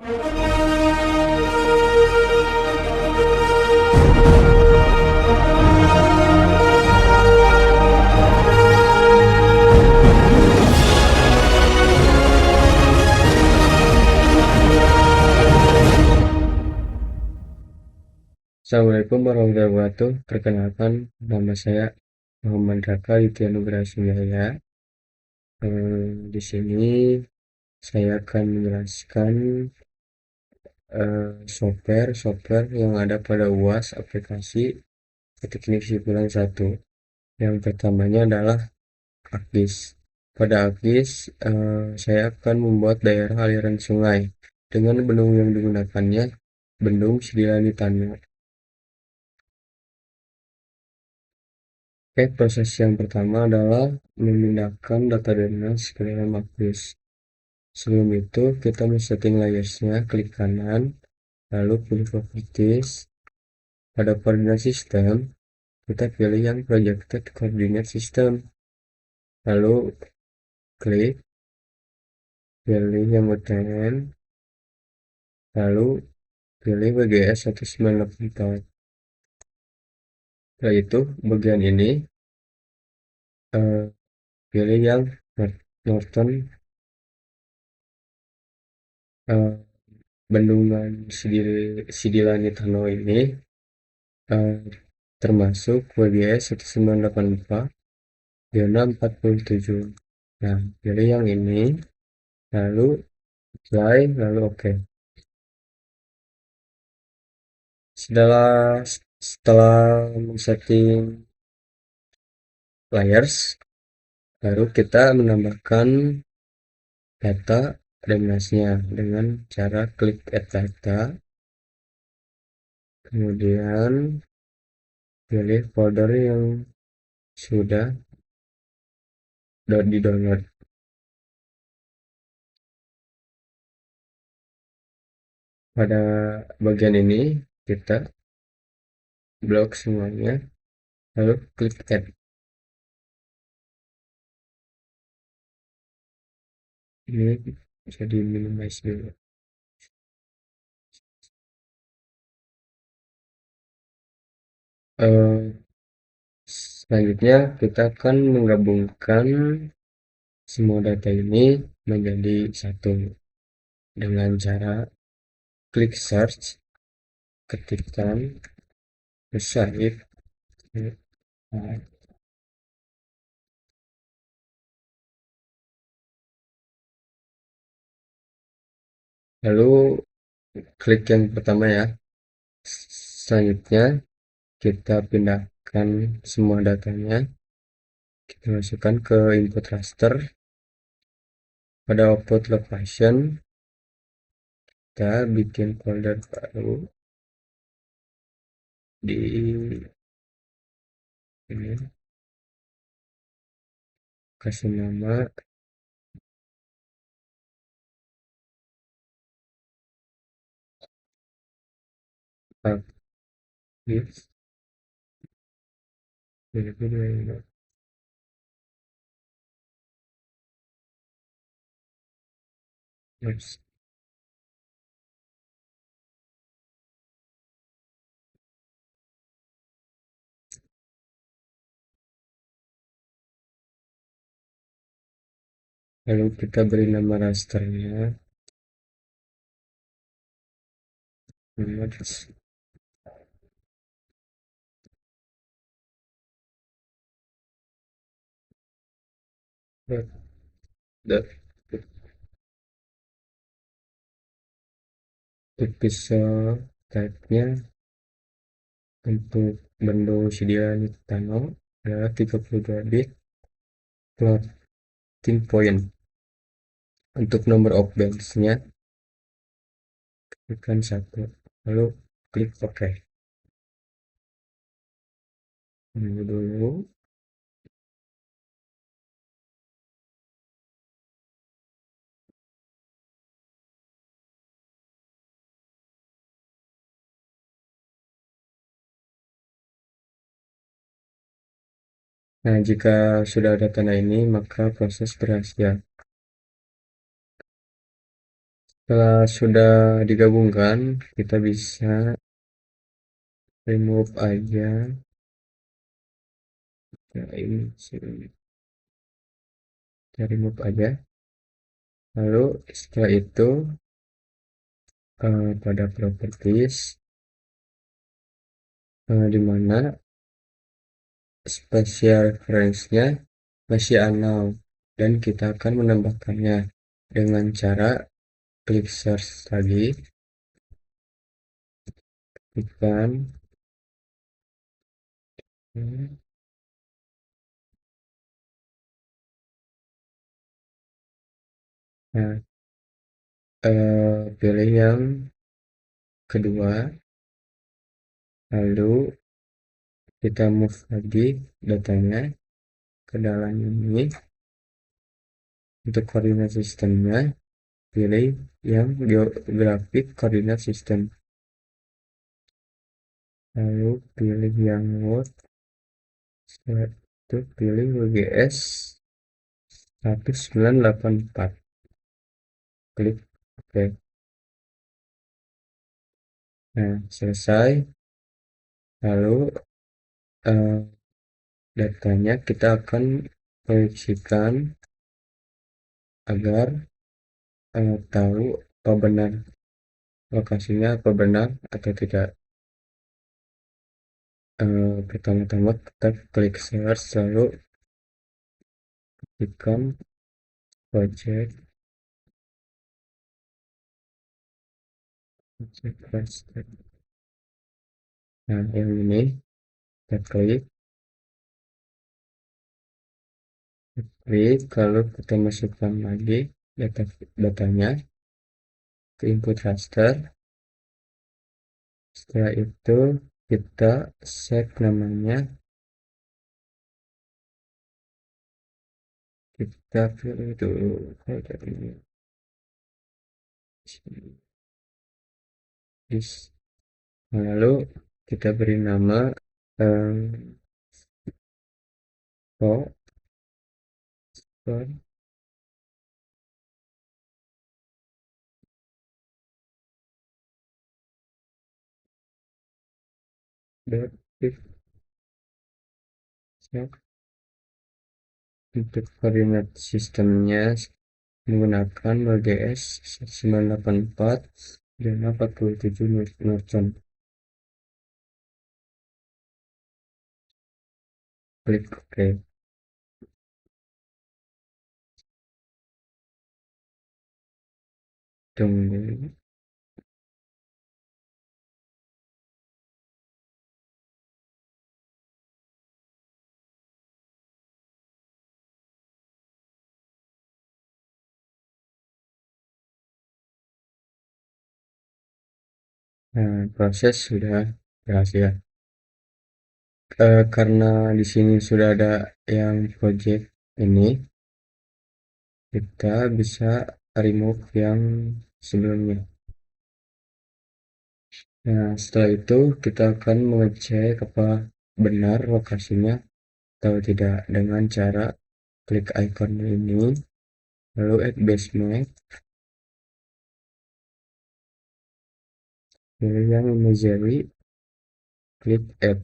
Assalamualaikum warahmatullahi wabarakatuh. Perkenalkan, nama saya Muhammad Raka Ditya Nugraha Sunjaya. Di sini saya akan menjelaskan software yang ada pada UAS aplikasi Teknik Sipil 1. Yang pertamanya adalah AKGIS. Pada AKGIS, saya akan membuat daerah aliran sungai dengan bendung yang digunakannya bendung Sidilani Tano. Oke, proses yang pertama adalah memindahkan data DNS ke dalam AKGIS. Sebelum itu, kita men-setting layersnya, klik kanan, lalu pilih properties. Pada koordinat sistem, kita pilih yang projected coordinate system. Lalu klik, pilih yang UTM, lalu pilih WGS 1984. Setelah itu, bagian ini, pilih yang Norton bendungan Sidilani Tano ini termasuk WGS 1984 zona 47. Nah, pilih yang ini, lalu apply, lalu oke. Setelah setting layers, baru kita menambahkan data DNS-nya dengan cara klik add data, kemudian pilih folder yang sudah di download. Pada bagian ini kita blok semuanya, lalu klik add. Ini bisa di minimize dulu. Selanjutnya kita akan menggabungkan semua data ini menjadi satu dengan cara klik search, ketikkan save, lalu klik yang pertama ya. Selanjutnya kita pindahkan semua datanya, kita masukkan ke input raster. Pada output location kita bikin folder baru di ini, kasih nama AKGIS. Lalu kita beri nama rasternya pixel type-nya untuk bendung Sidilani Tano adalah 32 bit floating point. Untuk number of bands-nya tekan 1, lalu klik OK. Tunggu dulu. Nah, jika sudah ada tanda ini, maka proses berhasil. Setelah sudah digabungkan, kita bisa remove aja. Nah, ini kita remove aja. Lalu setelah itu pada properties di mana spesial reference-nya masih unknown dan kita akan menambahkannya dengan cara klik search tadi, ikan. Nah, pilih yang kedua, lalu kita move lagi datanya ke dalam ini. Untuk koordinat sistemnya, pilih yang geographic coordinate system, lalu pilih yang word. Setelah itu pilih WGS 1984, klik OK. Nah, selesai. Lalu datanya kita akan proyeksikan agar tahu apa benar lokasinya, apa benar atau tidak. Pertama-tama kita klik search, lalu ketikkan project cluster. Nah, yang ini kita klik, lalu kita masukkan lagi datanya ke input raster. Setelah itu kita set namanya, kita pilih dulu lalu kita beri nama oh, untuk koordinat sistemnya menggunakan WGS 984 dan 47 Newton. Klik OK. Tunggu. Nah, proses sudah berhasil. Karena di sini sudah ada yang project ini, kita bisa remove yang sebelumnya. Nah, setelah itu kita akan mengecek apa benar lokasinya atau tidak dengan cara klik icon ini, lalu add base map, pilih yang imagery, klik add.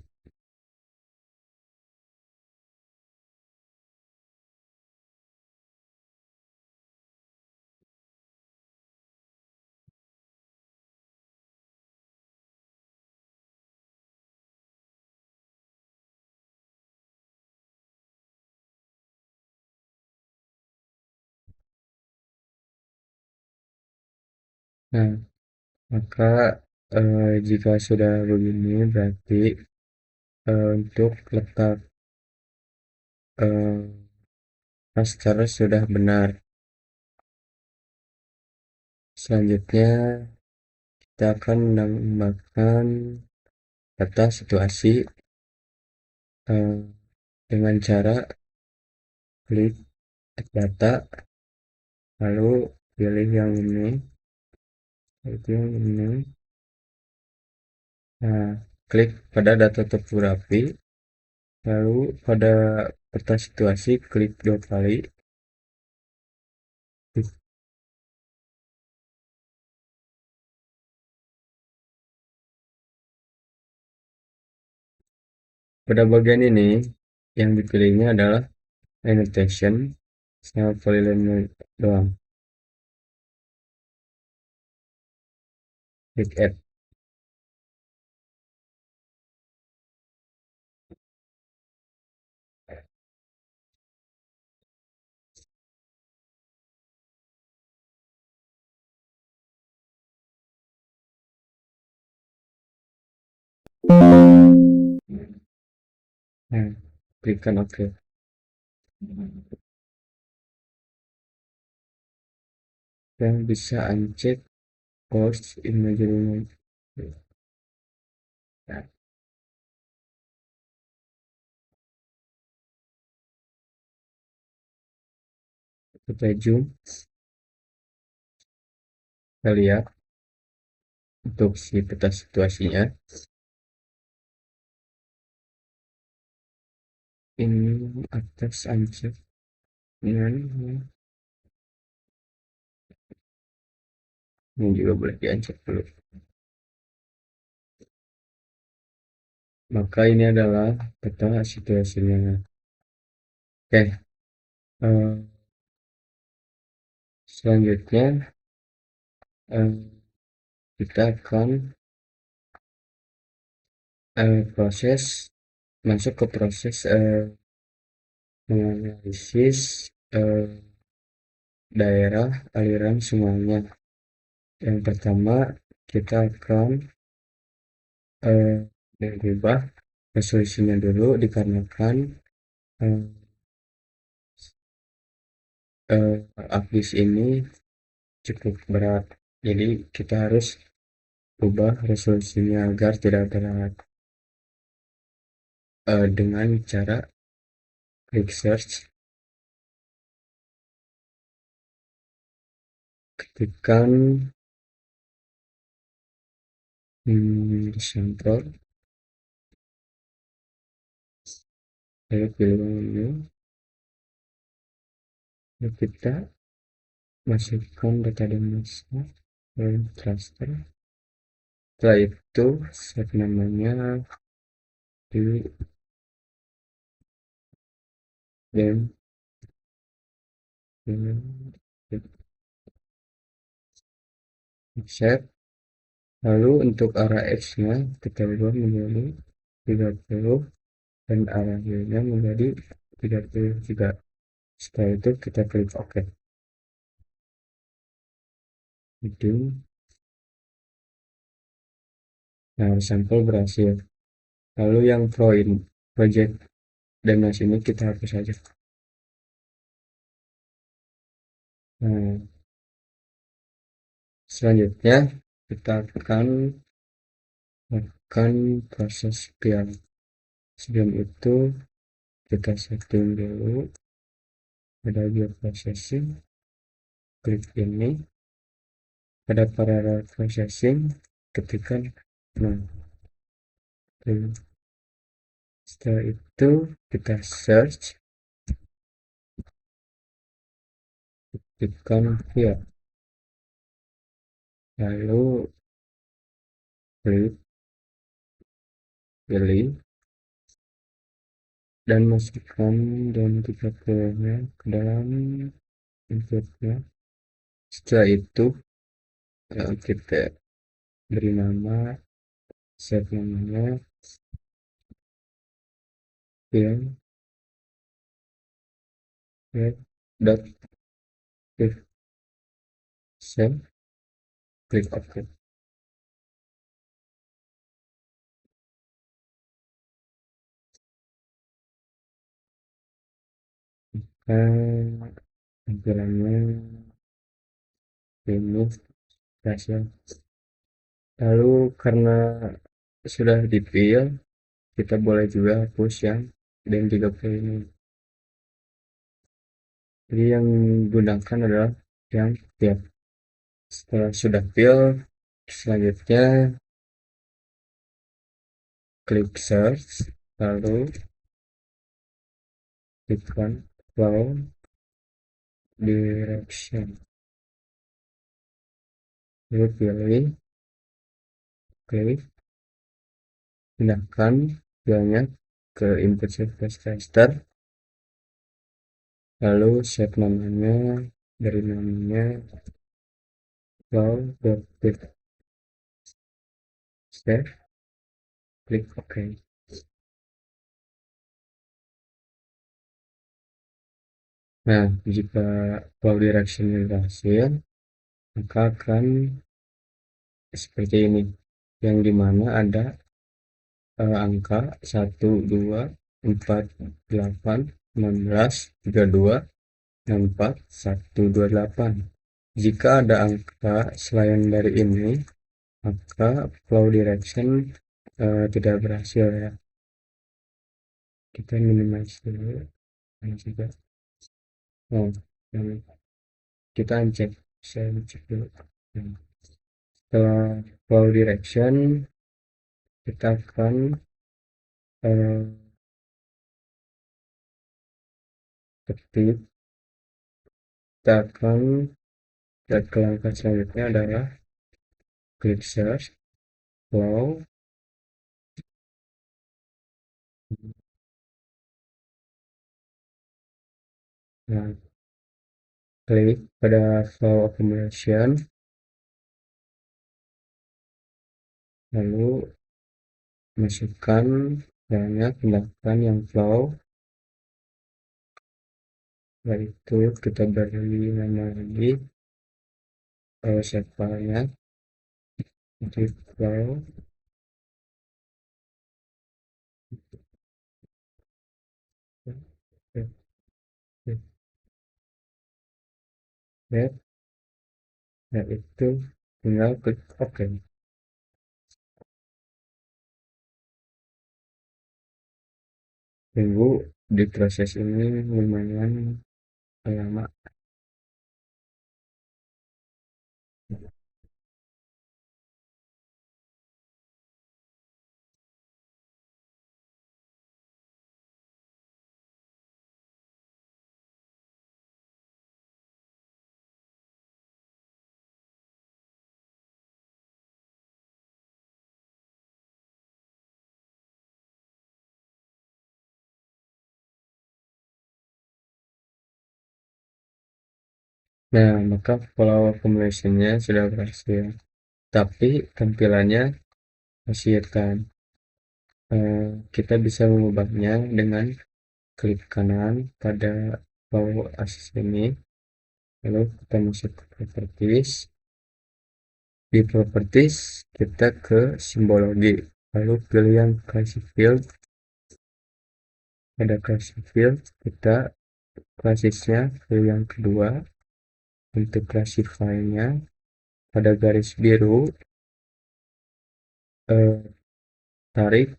Nah, maka jika sudah begini berarti untuk letak raster sudah benar. Selanjutnya kita akan menambahkan data situasi dengan cara klik data, lalu pilih yang ini, itu yang ini. Nah, klik pada data topografi, lalu pada peta situasi klik 2 kali. Pada bagian ini, yang dipilihnya adalah annotation sama polyline doang. Klik add. Nah, klikkan OK. Dan bisa uncheck post imagery. Nah, kita zoom, kita lihat untuk si peta situasinya. Ini atas uncheck. Ini juga boleh di uncheck dulu. Maka ini adalah peta situasinya. Oke, selanjutnya kita akan masuk ke proses menganalisis daerah aliran sungainya. Yang pertama, kita akan mengubah resolusinya dulu dikarenakan abis ini cukup berat, jadi kita harus ubah resolusinya agar tidak berat dengan cara klik search, ketikkan sampel, lalu pilih menu, lalu kita masukkan data dimensi dan cluster. Setelah itu set namanya di dan set. Lalu untuk arah X-nya kita ubah menjadi 30 dan arah Y-nya menjadi 33. Setelah itu kita klik OK. Itu. Nah, sampel berhasil. Lalu yang project damas ini kita hapus saja. Nah, selanjutnya kita akan proses pian. Sebelum itu kita setting dulu pada bioprocessing, klik ini, pada parallel processing ketikkan nah. Setelah itu kita search, ketikkan via, lalu klik pilih dan masukkan dan kita pilihnya ke dalam inputnya. Setelah itu kita beri nama, set namanya film dot save, klik OK. Tampilannya ini berhasil. Lalu karena sudah dipilih, kita boleh juga hapus yang dan juga ini. Jadi yang gunakan adalah yang tiap. Setelah sudah fill, selanjutnya klik search, lalu tekan flow direction, lalu pilih, klik, pindahkan filenya ke input surface tester, lalu save namanya, dari namanya flow.pip, save, klik OK. Nah, jika flow direction berhasil, maka akan seperti ini, yang dimana ada angka 1, 2, 4, 8, 16, 32, 64, 128. Jika ada angka selain dari ini, maka flow direction tidak berhasil ya. Kita minimize dulu. Ini juga. Oh, kita uncek. Saya uncek dulu. Setelah flow direction, kita akan ketik. Kita akan ke langkah selanjutnya adalah klik search flow. Nah, klik pada flow accumulation, lalu masukkan banyak tindakan yang flow. Setelah itu kita beri nama lagi set filenya di flow. Nah, itu tinggal klik OK. Tunggu, di proses ini lumayan lama. Nah, maka flow accumulation-nya sudah berhasil, tapi tampilannya masih hitam. Kita bisa mengubahnya dengan klik kanan pada flow axis ini, lalu kita masuk ke properties. Di properties kita ke simbologi, lalu pilih yang classic field. Pada classic field kita classisnya pilih yang kedua. Untuk classify-nya pada garis biru, tarik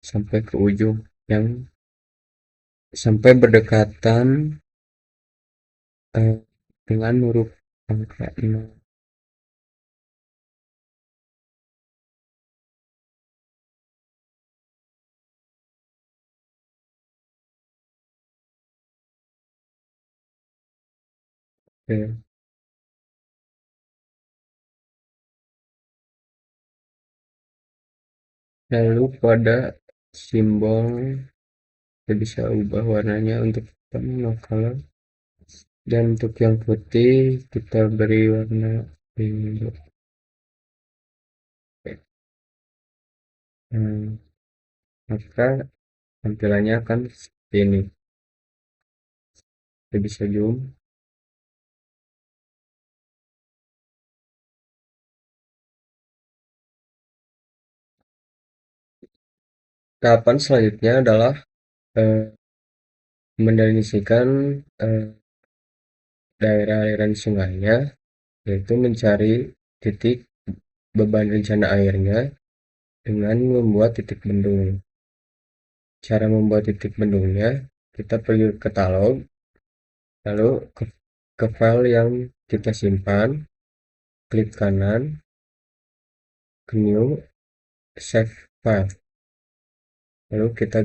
sampai ke ujung yang sampai berdekatan dengan huruf angka 0. Oke. Lalu pada simbol kita bisa ubah warnanya untuk hitam, no color, dan untuk yang putih kita beri warna biru. Maka tampilannya akan seperti ini. Kita bisa zoom. Tahapan selanjutnya adalah mendefinisikan daerah aliran sungainya, yaitu mencari titik beban rencana airnya dengan membuat titik bendung. Cara membuat titik bendungnya, kita pergi ke katalog, lalu ke file yang kita simpan, klik kanan, ke new, save file, lalu kita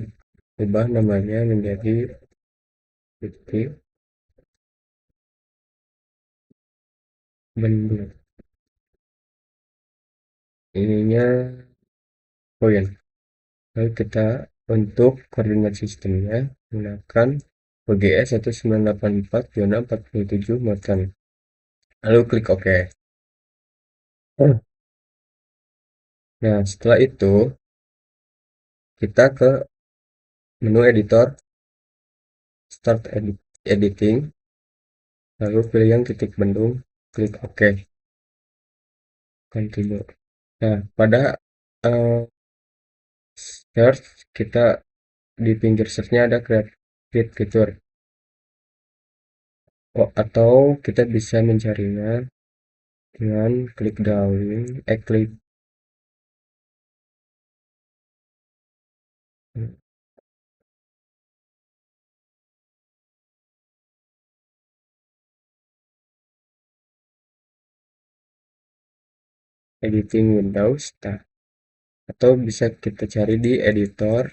ubah namanya menjadi titik bendung. Ininya poin. Lalu kita Untuk koordinat sistemnya gunakan WGS 1984 zona 47 Morton. Lalu klik OK. Nah, setelah itu kita ke menu editor, start editing, lalu pilih yang titik bendung, klik OK, continue. Nah, pada search, kita di pinggir searchnya ada create feature, atau kita bisa mencarinya dengan klik drawing, klik editing Windows, nah, atau bisa kita cari di editor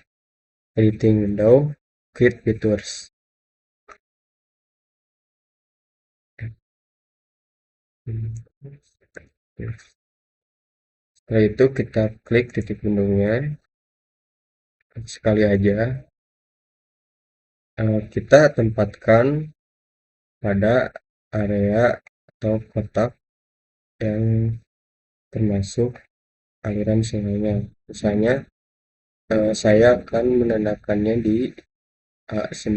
editing window create features. Setelah itu kita klik titik bendungnya sekali aja. Kita tempatkan pada area atau kotak yang termasuk aliran sungainya. Misalnya saya akan menandakannya di A9.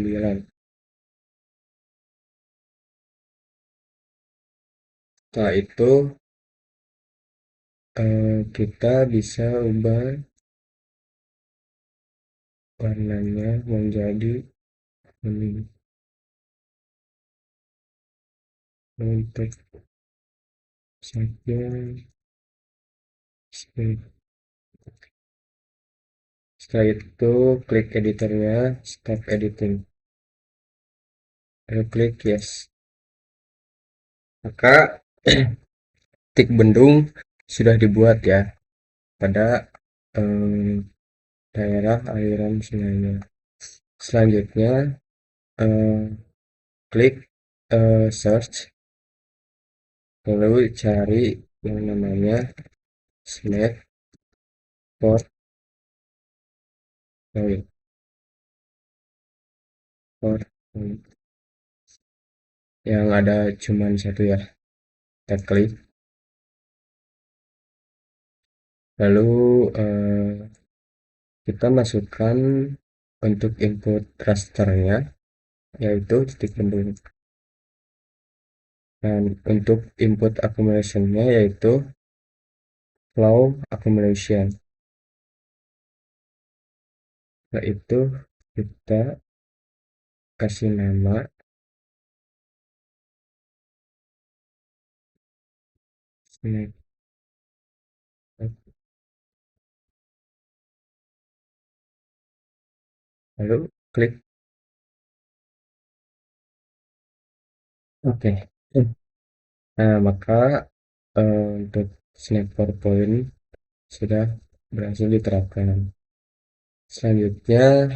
Setelah itu kita bisa ubah warnanya menjadi kuning untuk saja seperti. Setelah itu klik editornya, stop editing, lalu klik yes. Maka titik bendung sudah dibuat ya pada daerah aliran sungainya. Selanjutnya klik search, lalu cari yang namanya snap port point. Yang ada cuman satu ya, kita klik, lalu kita masukkan untuk input rasternya yaitu titik bendung, dan untuk input accumulation-nya yaitu flow accumulation. Setelah itu kita kasih nama snap, lalu klik OK. Nah, maka untuk snap point sudah berhasil diterapkan. Selanjutnya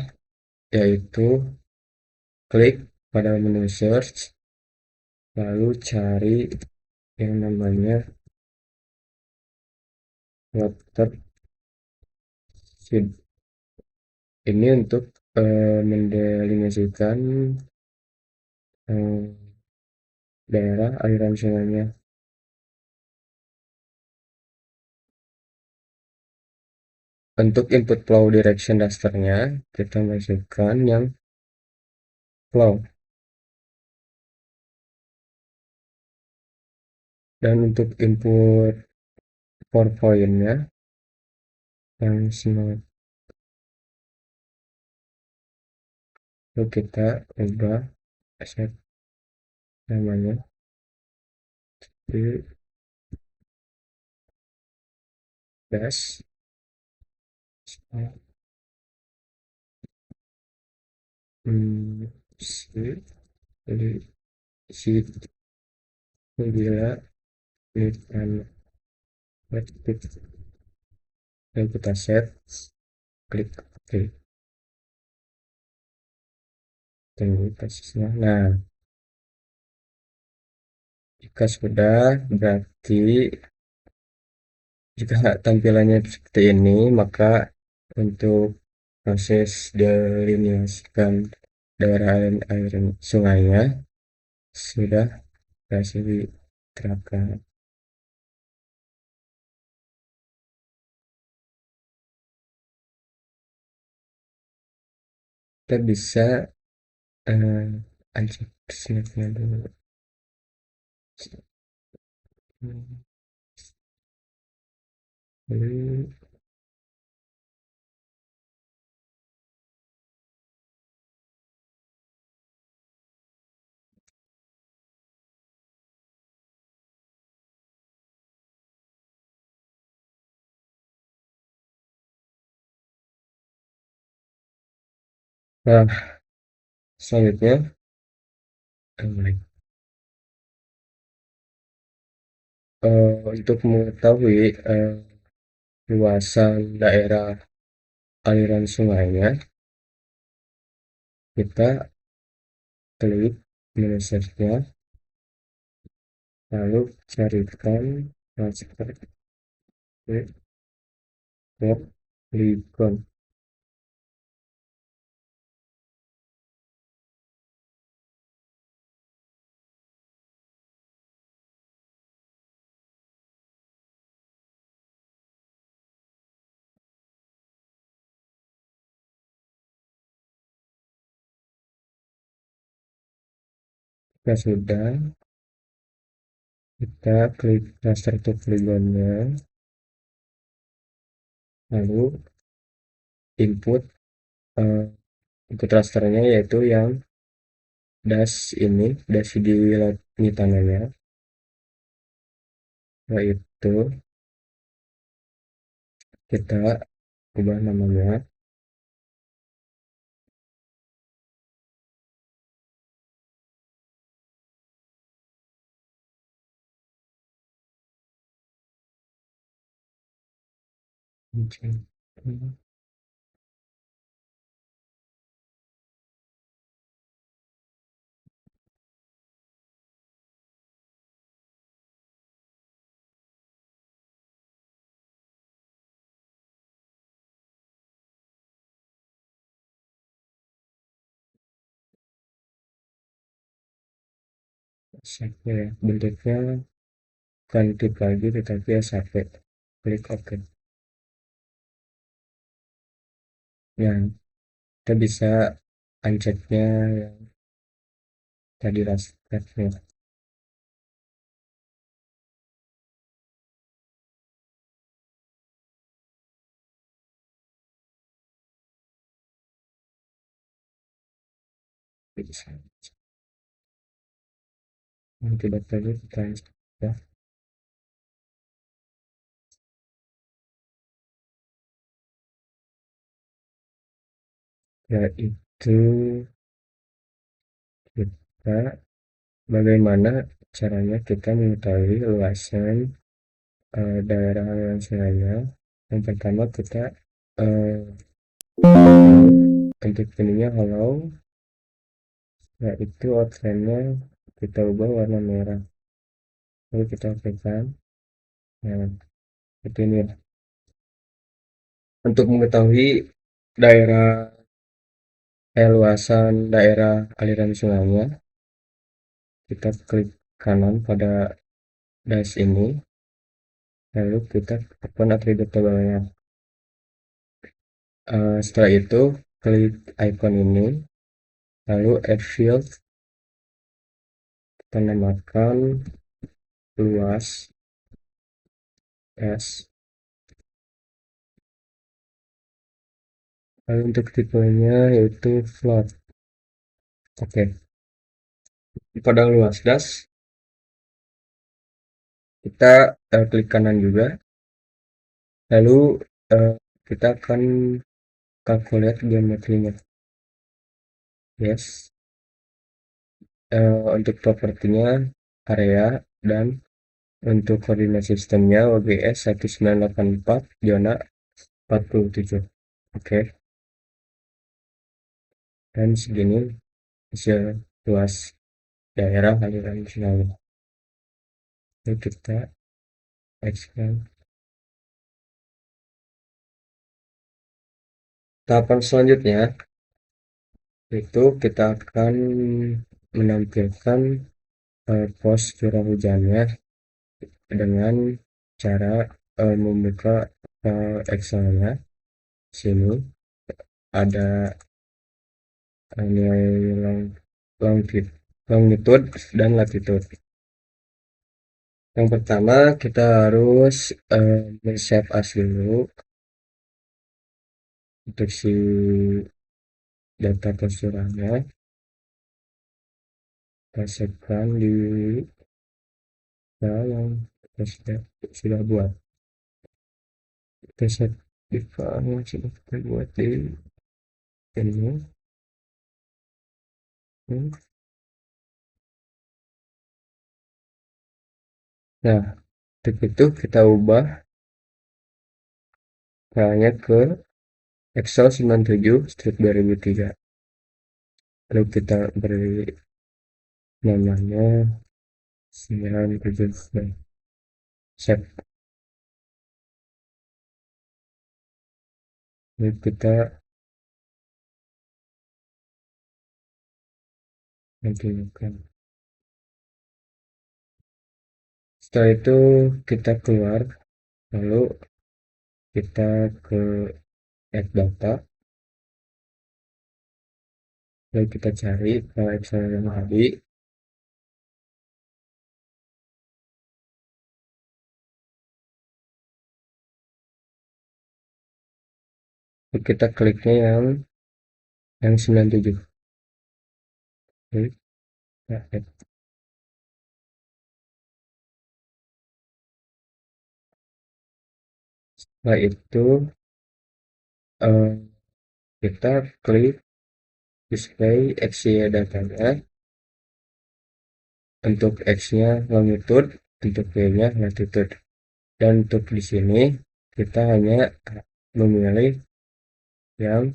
yaitu klik pada menu search, lalu cari yang namanya water seed. Ini untuk mendelimitasikan daerah aliran sungainya. Untuk input flow direction rasternya kita masukkan yang flow, dan untuk input pour point-nya yang smooth, lalu kita ubah set namanya di dash si gila dan yang kita set, klik OK, tunggu prosesnya. Nah, jika sudah, berarti jika tampilannya seperti ini, maka untuk proses delineasikan daerah aliran sungainya sudah berhasil diterapkan. Kita bisa uncheck snapnya dulu. Lalu nah, selanjutnya untuk mengetahui luasan daerah aliran sungainya, kita klik menu search-nya, lalu carikan transfer ke polygon. Jika sudah, kita klik raster to polygonnya, lalu input input rasternya yaitu yang dash di tangannya, yaitu kita ubah namanya SAP ya, bentuknya bukan tip lagi tetapi SAP. Klik OK. Nah, kita bisa unchecknya yang tadi rasternya. Bisa. Nanti tadi kita ya, yaitu kita bagaimana caranya kita mengetahui luasan daerah aliran sungainya. Yang pertama kita eh, untuk ininya kalau yaitu outline-nya kita ubah warna merah, lalu kita aktifkan. Nah, seperti ini ya. Untuk mengetahui daerah luasan daerah aliran sungainya, kita klik kanan pada dash ini, lalu kita open atribut tabelnya. Setelah itu klik icon ini, lalu add field, kita namakan luas S. Lalu untuk tipenya yaitu float. Oke, pada luas das kita klik kanan juga, lalu kita akan calculate geometrinya. Yes. Untuk propertinya area, dan untuk koordinat sistemnya OGS 1984 zona 47. Oke. Dan segini hasil luas daerah aliran sungai. Lalu kita expand. Tahapan selanjutnya itu kita akan menampilkan pos curah hujannya dengan cara membuka Excel-nya. Sini ada nilai longitude dan latitude. Yang pertama kita harus men-save as dulu untuk si data posturannya. Kita savekan di file yang kita sudah buat. Kita save di file yang sudah kita buat di ini. Nah, untuk itu kita ubah filenya ke Excel 97 strip 2003. Lalu kita beri namanya 97 save. Lalu kita nantikan. Setelah itu kita keluar, lalu kita ke add data, lalu kita cari file Excel yang tadi. Lalu kita kliknya yang 97. Oke, kita add. Setelah itu kita klik display XY datanya. Untuk X-nya longitude, untuk Y-nya latitude. Dan untuk di sini kita hanya memilih yang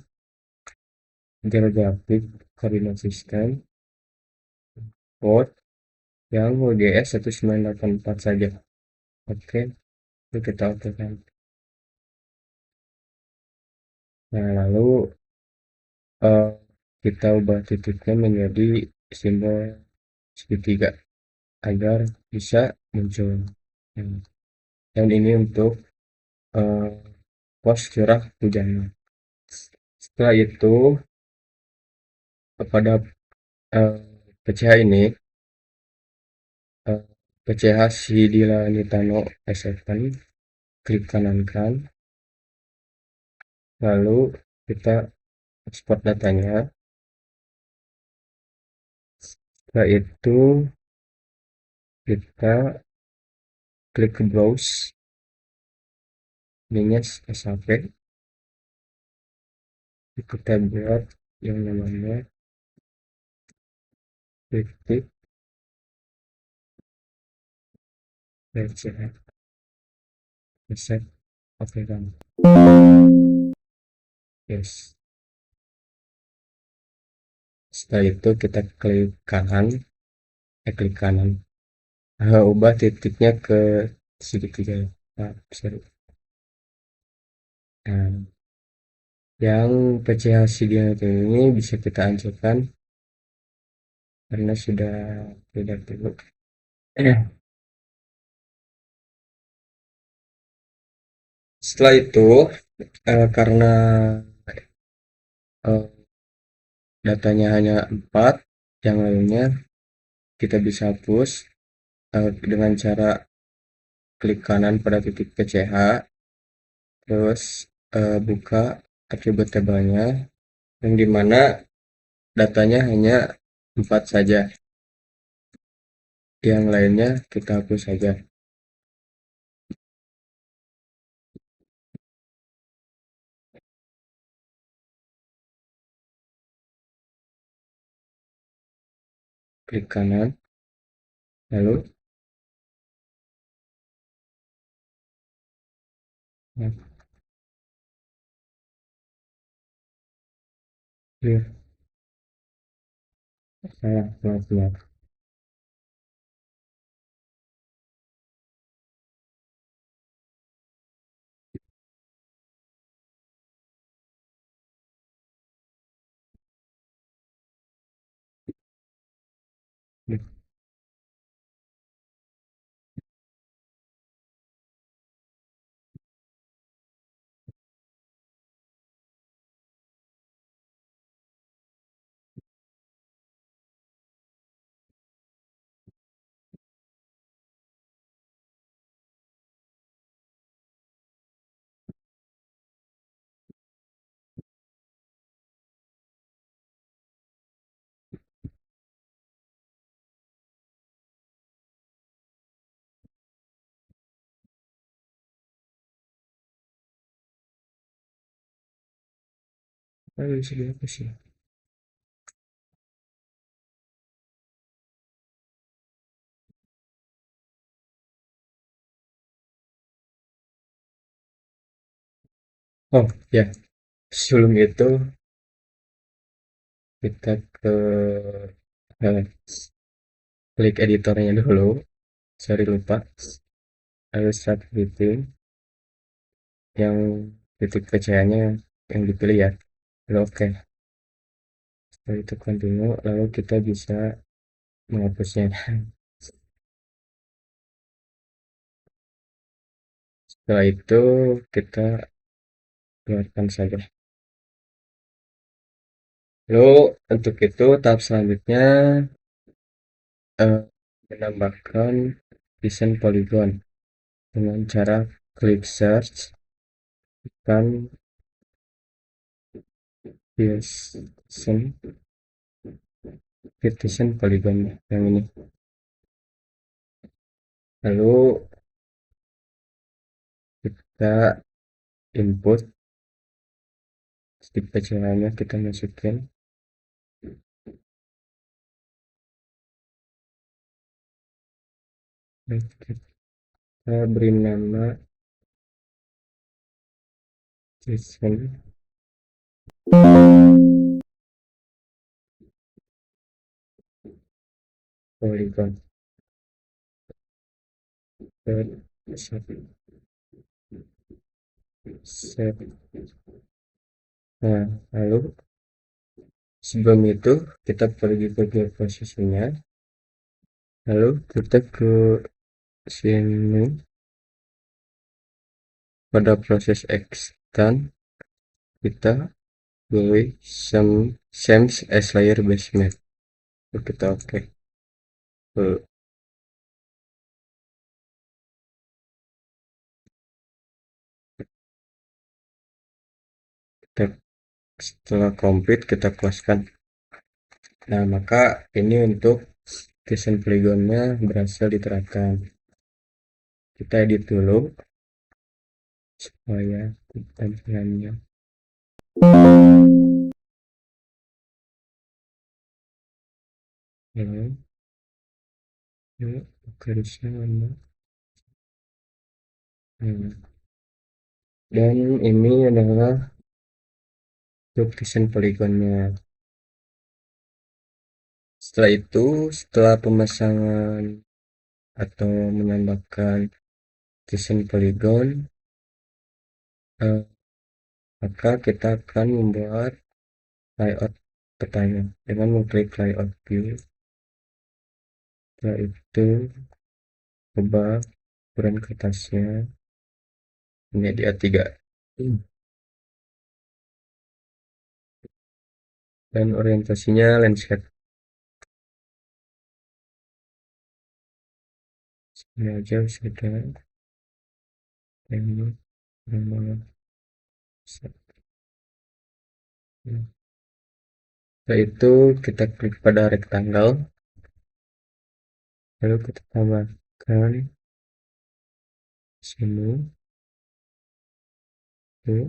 geographic coordinate system code yang UDS 1984 saja. Oke, itu kita oke kan. Nah, lalu kita ubah titiknya menjadi simbol segitiga agar bisa muncul. Dan ini untuk pos curah hujannya. Setelah itu pada PCH ini PCH Sidila Nitano S7, klik kanan kan, lalu kita ekspor datanya. Setelah itu kita klik ke browse, ininya SAP, kita buat yang namanya titik PCH reset. Oke kan, yes. Setelah itu kita klik kanan, ubah titiknya ke segitiga. Nah, sorry. Nah, yang PCH Sidila ini bisa kita hancurkan karena sudah tidak perlu. Setelah itu karena eh, datanya hanya 4, yang lainnya kita bisa hapus dengan cara klik kanan pada titik PCH, terus buka atribut tabelnya yang dimana datanya hanya 4 saja, yang lainnya kita hapus saja. Klik kanan, lalu ya, maaf. Bisa apa sih? Oh ya, sebelum itu kita ke eh, klik editornya dulu. Sorry lupa. Lalu start editing. Yang titik PCA-nya yang dipilih ya. Lalu oke. Setelah itu continue. Lalu kita bisa menghapusnya. Setelah itu kita keluarkan saja. Lalu untuk itu tahap selanjutnya eh, menambahkan desain polygon dengan cara klik search dan desain desain polygon yang ini. Lalu kita input tipe caranya kita masukin. Dan kita beri nama desain polygon. Save. Save. Nah, lalu sebelum itu kita pergi ke geoposisinya, lalu kita ke sini pada proses extend kita pilih same as layer basement. Lalu kita oke. Lalu kita setelah complete kita close-kan. Nah, maka ini untuk desain polygonnya berhasil diterapkan. Kita edit dulu supaya tampilannya. Lalu, yuk, garisnya mana? Nah, dan ini adalah untuk desain poligonnya. Setelah itu, setelah pemasangan atau menambahkan desain poligon, eh, maka kita akan membuat layout petanya dengan mengklik layout view. Setelah itu, ubah ukuran kertasnya menjadi A3 dan orientasinya landscape. Ini aja sudah ini nama. Setelah itu kita klik pada rectangle, lalu kita tambahkan sini, tuh,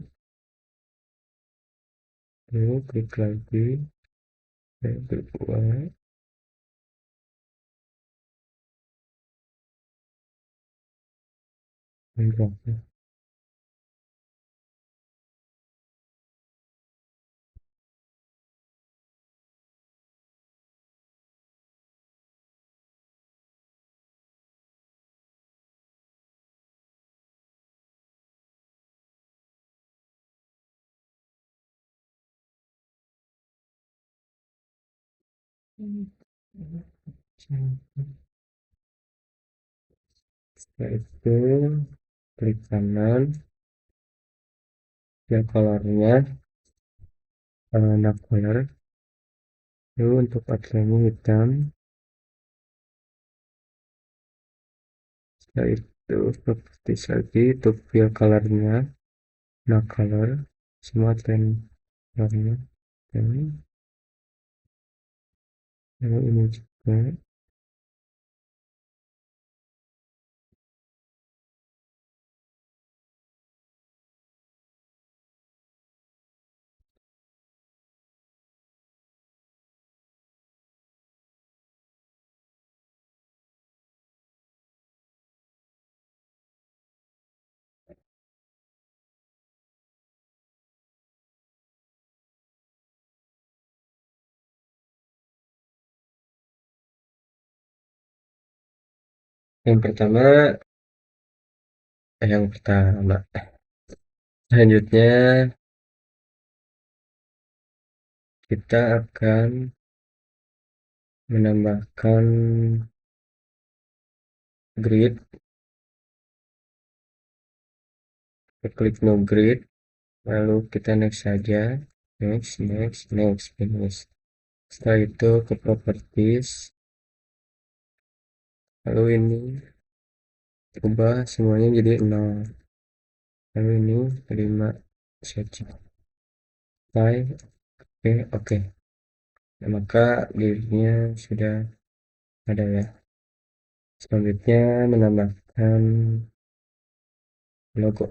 lalu klik lagi, dan berbuat, dan Setelah itu klik kanan, fill colornya dark color. Lalu untuk outline hitam. Setelah itu properties lagi untuk fill colornya dark color, semua outline colornya. Lalu ini juga yang pertama selanjutnya kita akan menambahkan grid. Kita klik no grid, lalu kita next saja, next, finish. Setelah itu ke properties, lalu ini ubah semuanya jadi 0, lalu ini 5 saja. Oke. Nah, maka gridnya sudah ada ya. Selanjutnya menambahkan logo.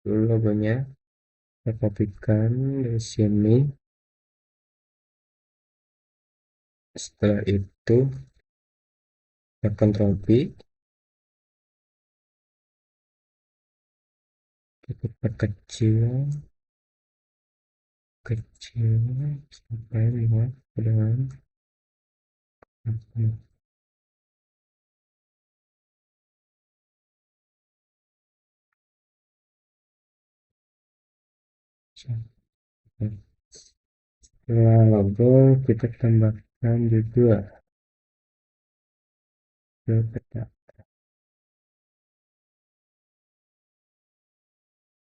Logonya kita kopikan dari sini. Setelah itu kita Ctrl V, kita perkecil sampai muat dengan setelah logo kita tambahkan juga ke peta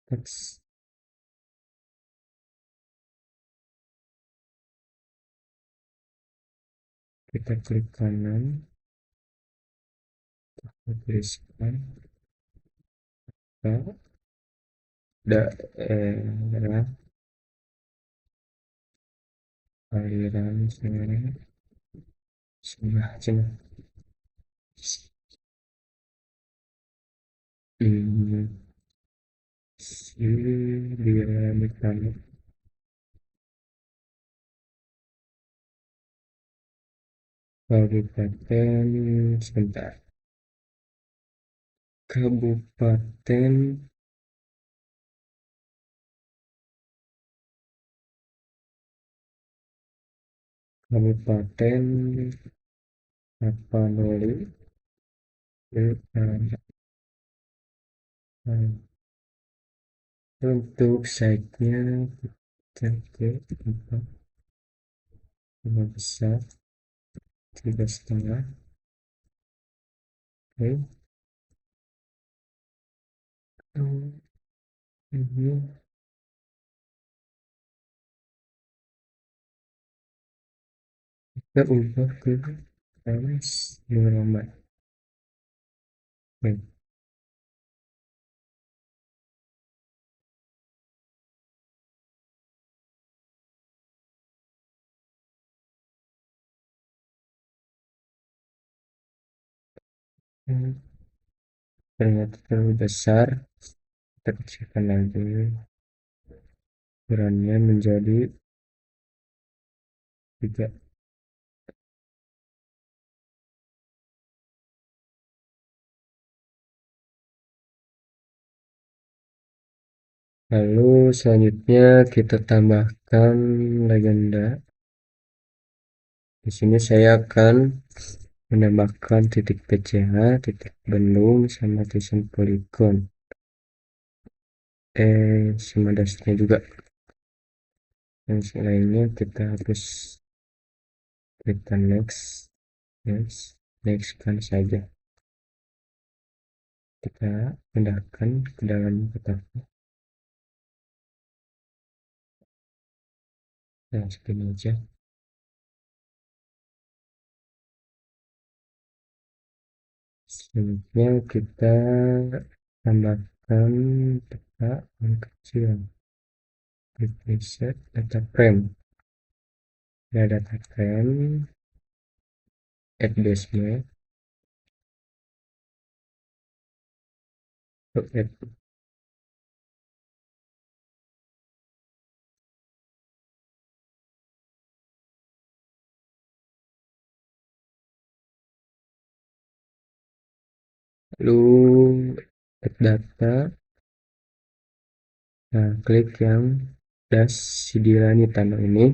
teks. Kita klik kanan, kita tuliskan daerah aliran sungai Cina. Mekanik kabupaten sebentar kabupaten Tapanuli untuk site-nya kita ke 5 besar 3,5. Oke. Ini kita ubah ke Times New Roman. Baik. Ternyata terlalu besar, kita kecilkan lagi ukurannya menjadi 3. Lalu selanjutnya kita tambahkan legenda. Di sini saya akan menambahkan titik PCH, titik bendung, sama tulisan poligon. Sama dasarnya juga. Yang lainnya kita harus klik next. Next kan saja, kita pindahkan ke dalam kotak. Nah, segini aja. Selanjutnya kita tambahkan peta yang kecil. Reset data frame. Ya, data frame, add decimal, add. Lalu add data. Nah, klik yang dash Sidirani Tano ini,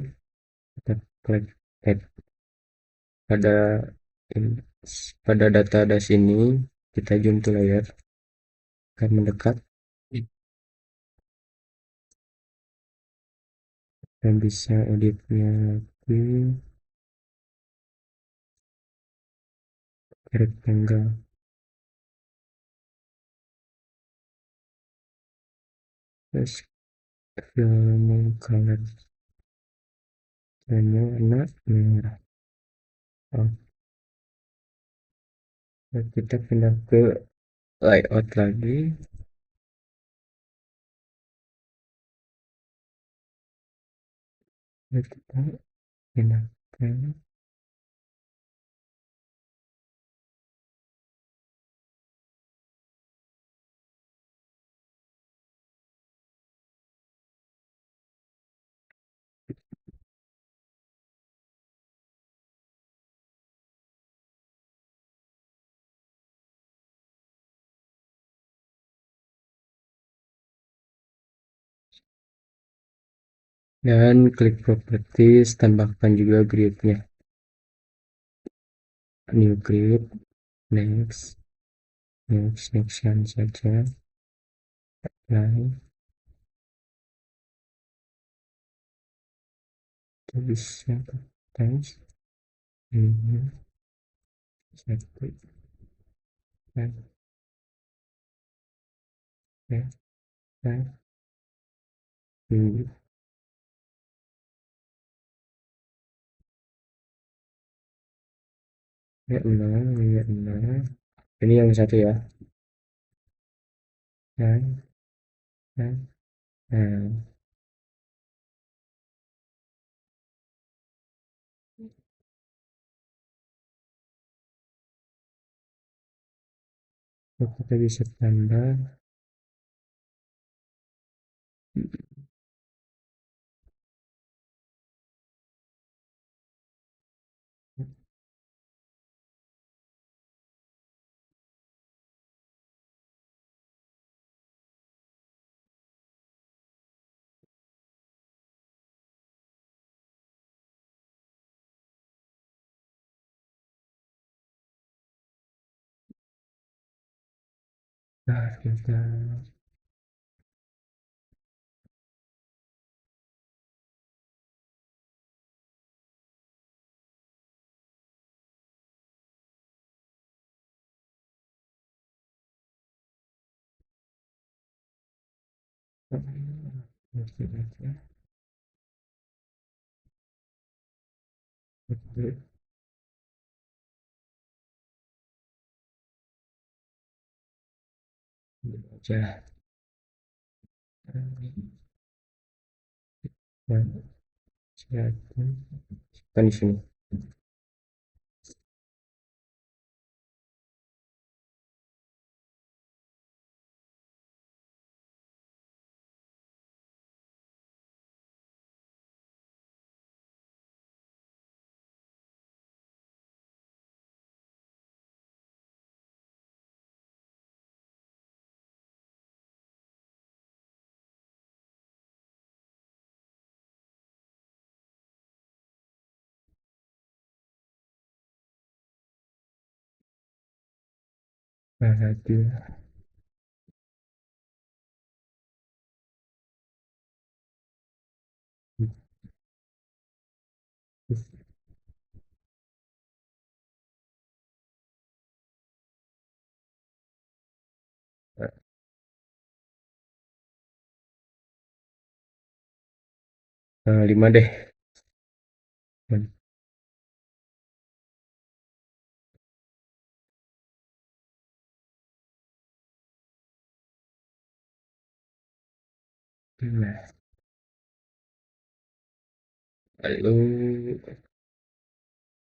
kita klik add. pada pada data dash ini kita zoom to layer, akan mendekat dan bisa editnya lagi rectangle. Terus film color warna merah. Kita pindah ke layout lagi. Kita pindah ke dan klik properties, tambahkan juga gridnya, new grid, next saja. Nah, kita bisa tes ini satu dan ini ya enam ini yang satu ya. Dan nah, kita bisa tambah. Nah, kita baca dan silakan di sini. Bahagia. 5 deh. Nah, lalu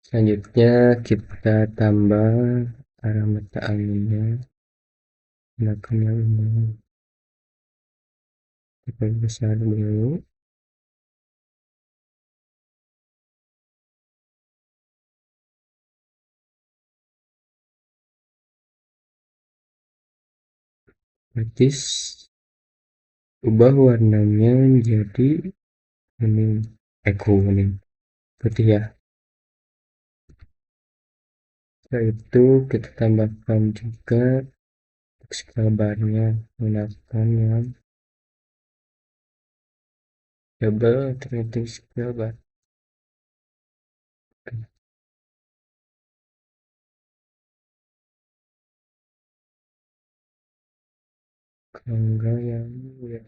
selanjutnya kita tambah arah mata anginnya, gunakan yang ini, kita besar dulu. Otomatis ubah warnanya jadi kuning, kuning, putih ya. Setelah itu kita tambahkan juga scale barnya menggunakan yang double alternating scale bar. Kalau enggak yang ya,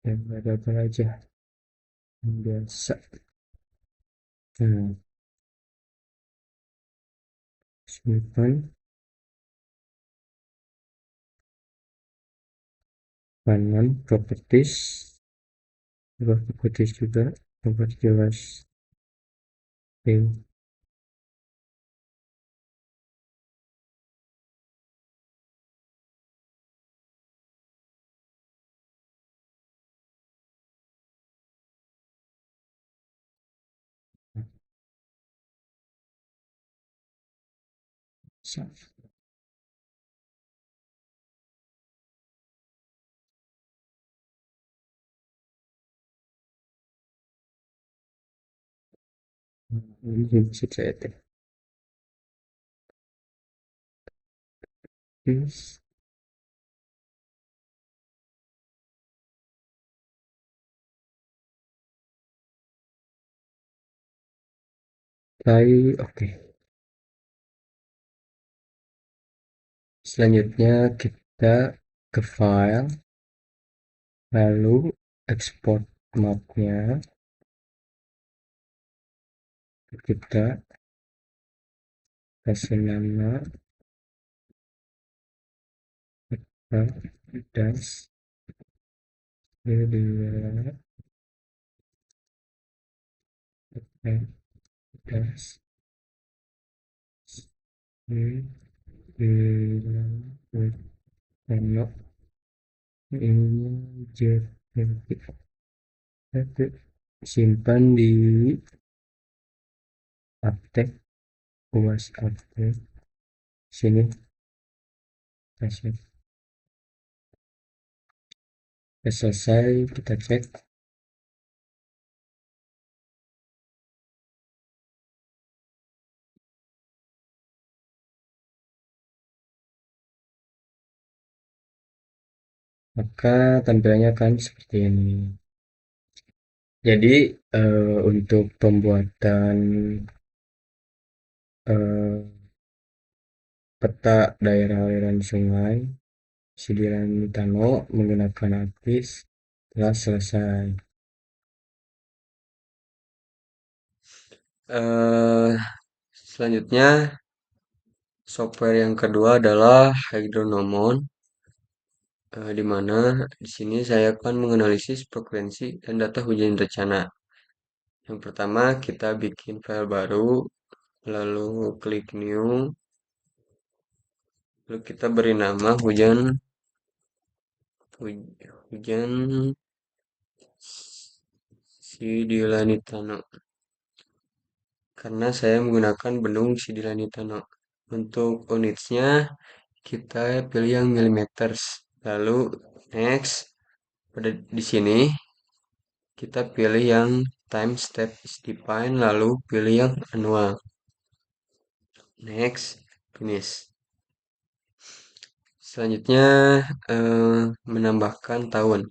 yang ada apa aja yang biasa. Nah, simpan kanan properties, properties juga dapat jelas. Oke, save. Ini maksud saya teh. Yes. Oke. Selanjutnya kita ke file, lalu export mapnya, kita kasih nama das media das karena ini jadi simpan di update uas update sini kasih selesai kita cek, maka tampilannya akan seperti ini. Jadi untuk pembuatan eh, peta daerah aliran sungai Sidiran Mitano menggunakan ArcGIS telah selesai. Eh, Selanjutnya software yang kedua adalah Hydronomon, di mana di sini saya akan menganalisis frekuensi dan data hujan rencana. Yang pertama kita bikin file baru, lalu klik new, lalu kita beri nama hujan Sidilanitano karena saya menggunakan bendung Sidilanitano. Untuk unitsnya kita pilih yang millimeters, lalu next. Pada di sini kita pilih yang time step is defined, lalu pilih yang annual, next, finish. Selanjutnya menambahkan tahun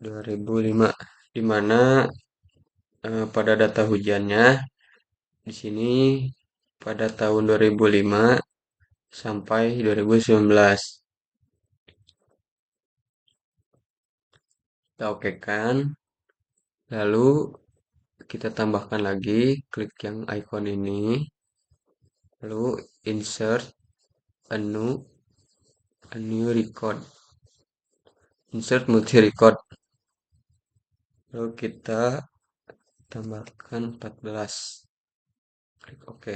2005, di mana pada data hujannya di sini pada tahun 2005 sampai 2019. Kita oke kan. Lalu kita tambahkan lagi, klik yang icon ini, lalu insert a new record, insert multi record, lalu kita tambahkan 14, klik OK.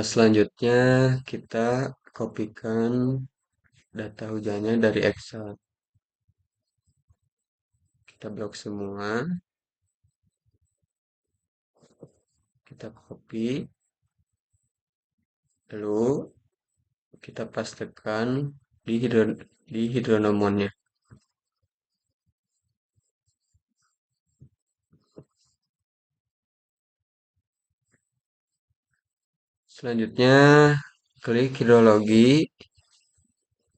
Selanjutnya kita kopikan data hujannya dari Excel, kita blok semua, kita copy, lalu kita pastekan di hidronomonnya. Selanjutnya klik hidrologi,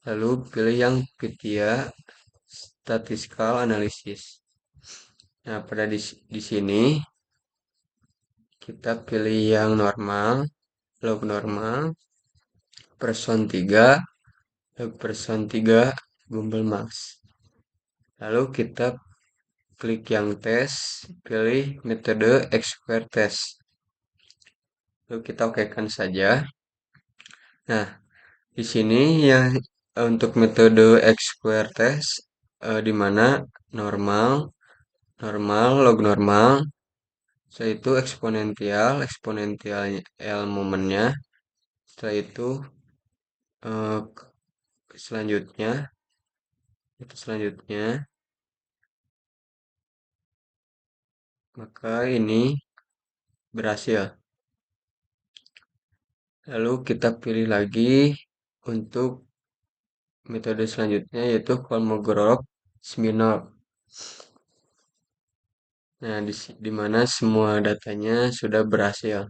lalu pilih yang PITIA Statistical Analysis. Nah, pada di sini kita pilih yang normal, log normal, person 3, log person 3, Google Max. Lalu kita klik yang tes, pilih metode X-square test. Lalu kita okekan saja. Nah, di sini yang untuk metode X-square test, di mana normal, log normal, setelah itu eksponensial, L momennya, setelah itu eh, selanjutnya, maka ini berhasil. Lalu kita pilih lagi untuk metode selanjutnya, yaitu Kolmogorov-Smirnov. Nah, di mana semua datanya sudah berhasil.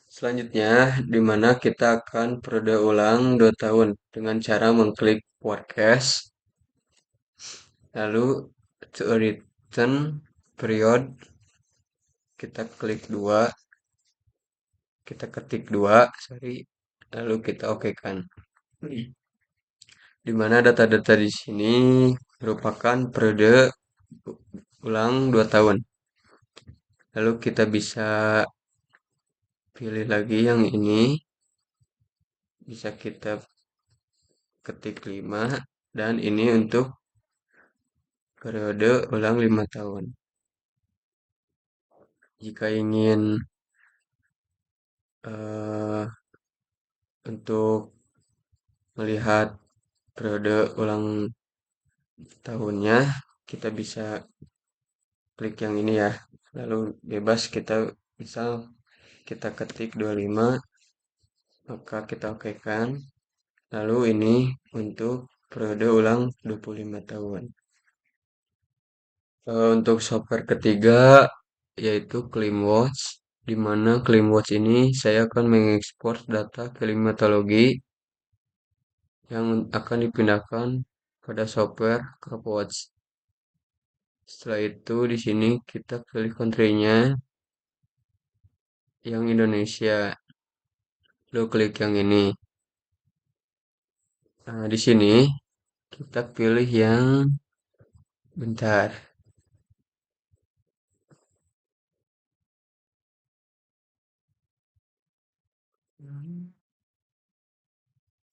Selanjutnya, di mana kita akan periode ulang 2 tahun dengan cara mengklik forecast, lalu to return period, kita klik 2, kita ketik 2, sorry, lalu kita okekan. Di mana data-data di sini merupakan periode ulang 2 tahun. Lalu kita bisa pilih lagi yang ini, bisa kita ketik 5, dan ini untuk periode ulang 5 tahun. Jika ingin untuk melihat periode ulang tahunnya, kita bisa klik yang ini ya. Lalu bebas kita misal kita ketik 25, maka kita okekan. Lalu ini untuk periode ulang 25 tahun. Untuk software ketiga yaitu ClimWatch, di mana ClimWatch ini saya akan mengekspor data klimatologi yang akan dipindahkan pada software CropWatch. Setelah itu di sini kita pilih country-nya yang Indonesia. Lalu klik yang ini. Nah, di sini kita pilih yang bentar.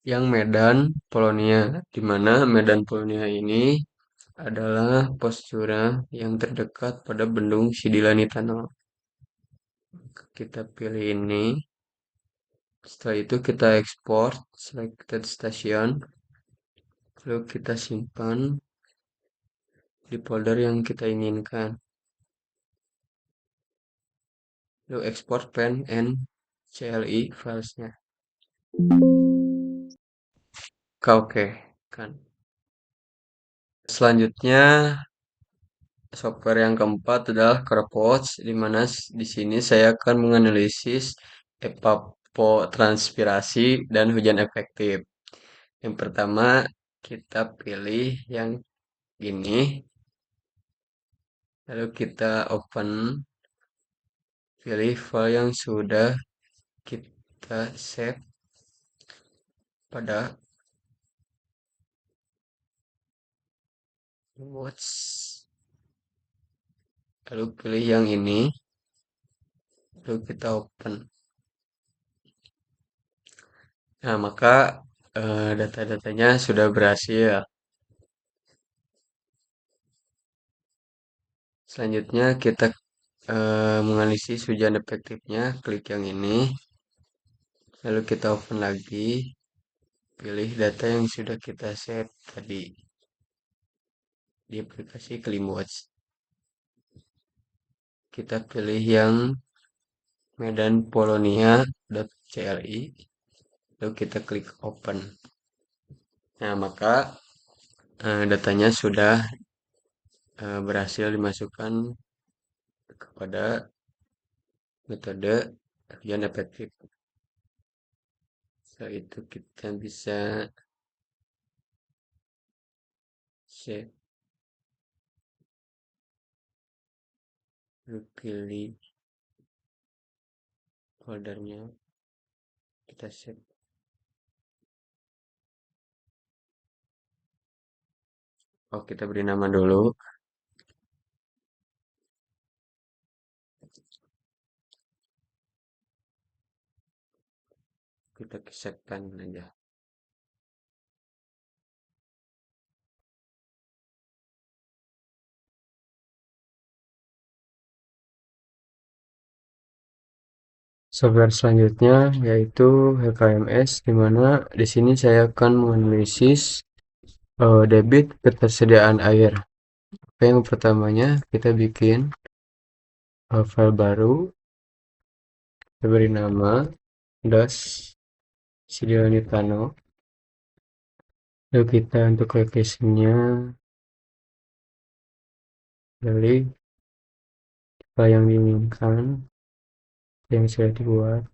Yang Medan, Polonia, di mana Medan Polonia ini adalah postura yang terdekat pada bendung Sidilani Tunnel. Kita pilih ini. Setelah itu kita ekspor selected station. Lalu kita simpan di folder yang kita inginkan. Lalu export pen and CLI filesnya. Oke, kan. Selanjutnya software yang keempat adalah CropWatch, di mana di sini saya akan menganalisis evapotranspirasi dan hujan efektif. Yang pertama kita pilih yang ini, lalu kita open, pilih file yang sudah kita save pada watch, lalu pilih yang ini, lalu kita open. Nah, maka data-datanya sudah berhasil. Selanjutnya kita menganalisis hujan efektifnya, klik yang ini, lalu kita open lagi, pilih data yang sudah kita save tadi di aplikasi ClimateWatch. Kita pilih yang Medan Polonia.cli, lalu kita klik open. Nah, maka datanya sudah berhasil dimasukkan kepada metode hujan efektif. Setelah itu kita bisa save, lalu pilih foldernya, kita save. Oh, kita beri nama dulu. Kita save-kan aja. Software selanjutnya yaitu HKMS, di mana di sini saya akan menganalisis debit ketersediaan air. Oke, yang pertamanya kita bikin file baru, kita beri nama das Sidionitano. Lalu kita untuk location-nya pilih file yang diinginkan yang sudah dibuat.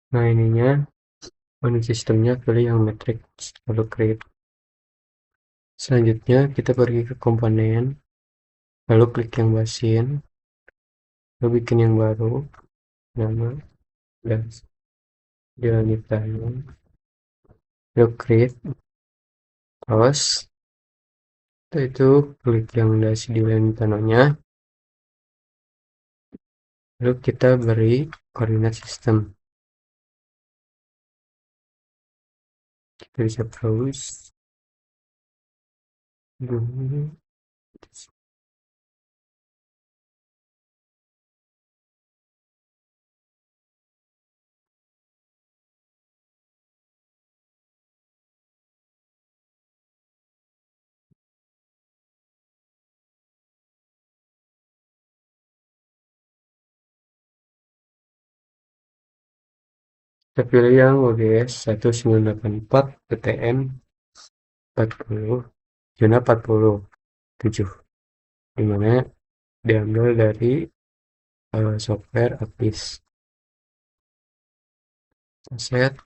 Nah, ininya unit sistemnya pilih yang matrix, lalu create. Selanjutnya kita pergi ke komponen, lalu klik yang basin, lalu bikin yang baru, nama dan Sidionitano, lalu create, close. Setelah itu klik yang Sidionitano-nya, lalu kita beri koordinat sistem. Kita bisa browse dulu. Kita pilih yang ODS 1984 PTM 40 zona 47, dimana diambil dari software APIS. Set.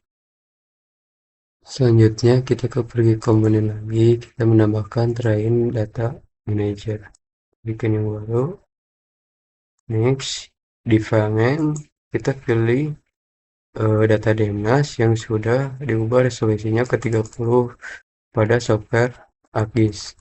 Selanjutnya kita pergi komponen lagi, kita menambahkan train data manager, bikin yang baru, next. Di file name kita pilih data DMNAS yang sudah diubah resolusinya ke 30 pada software APIS.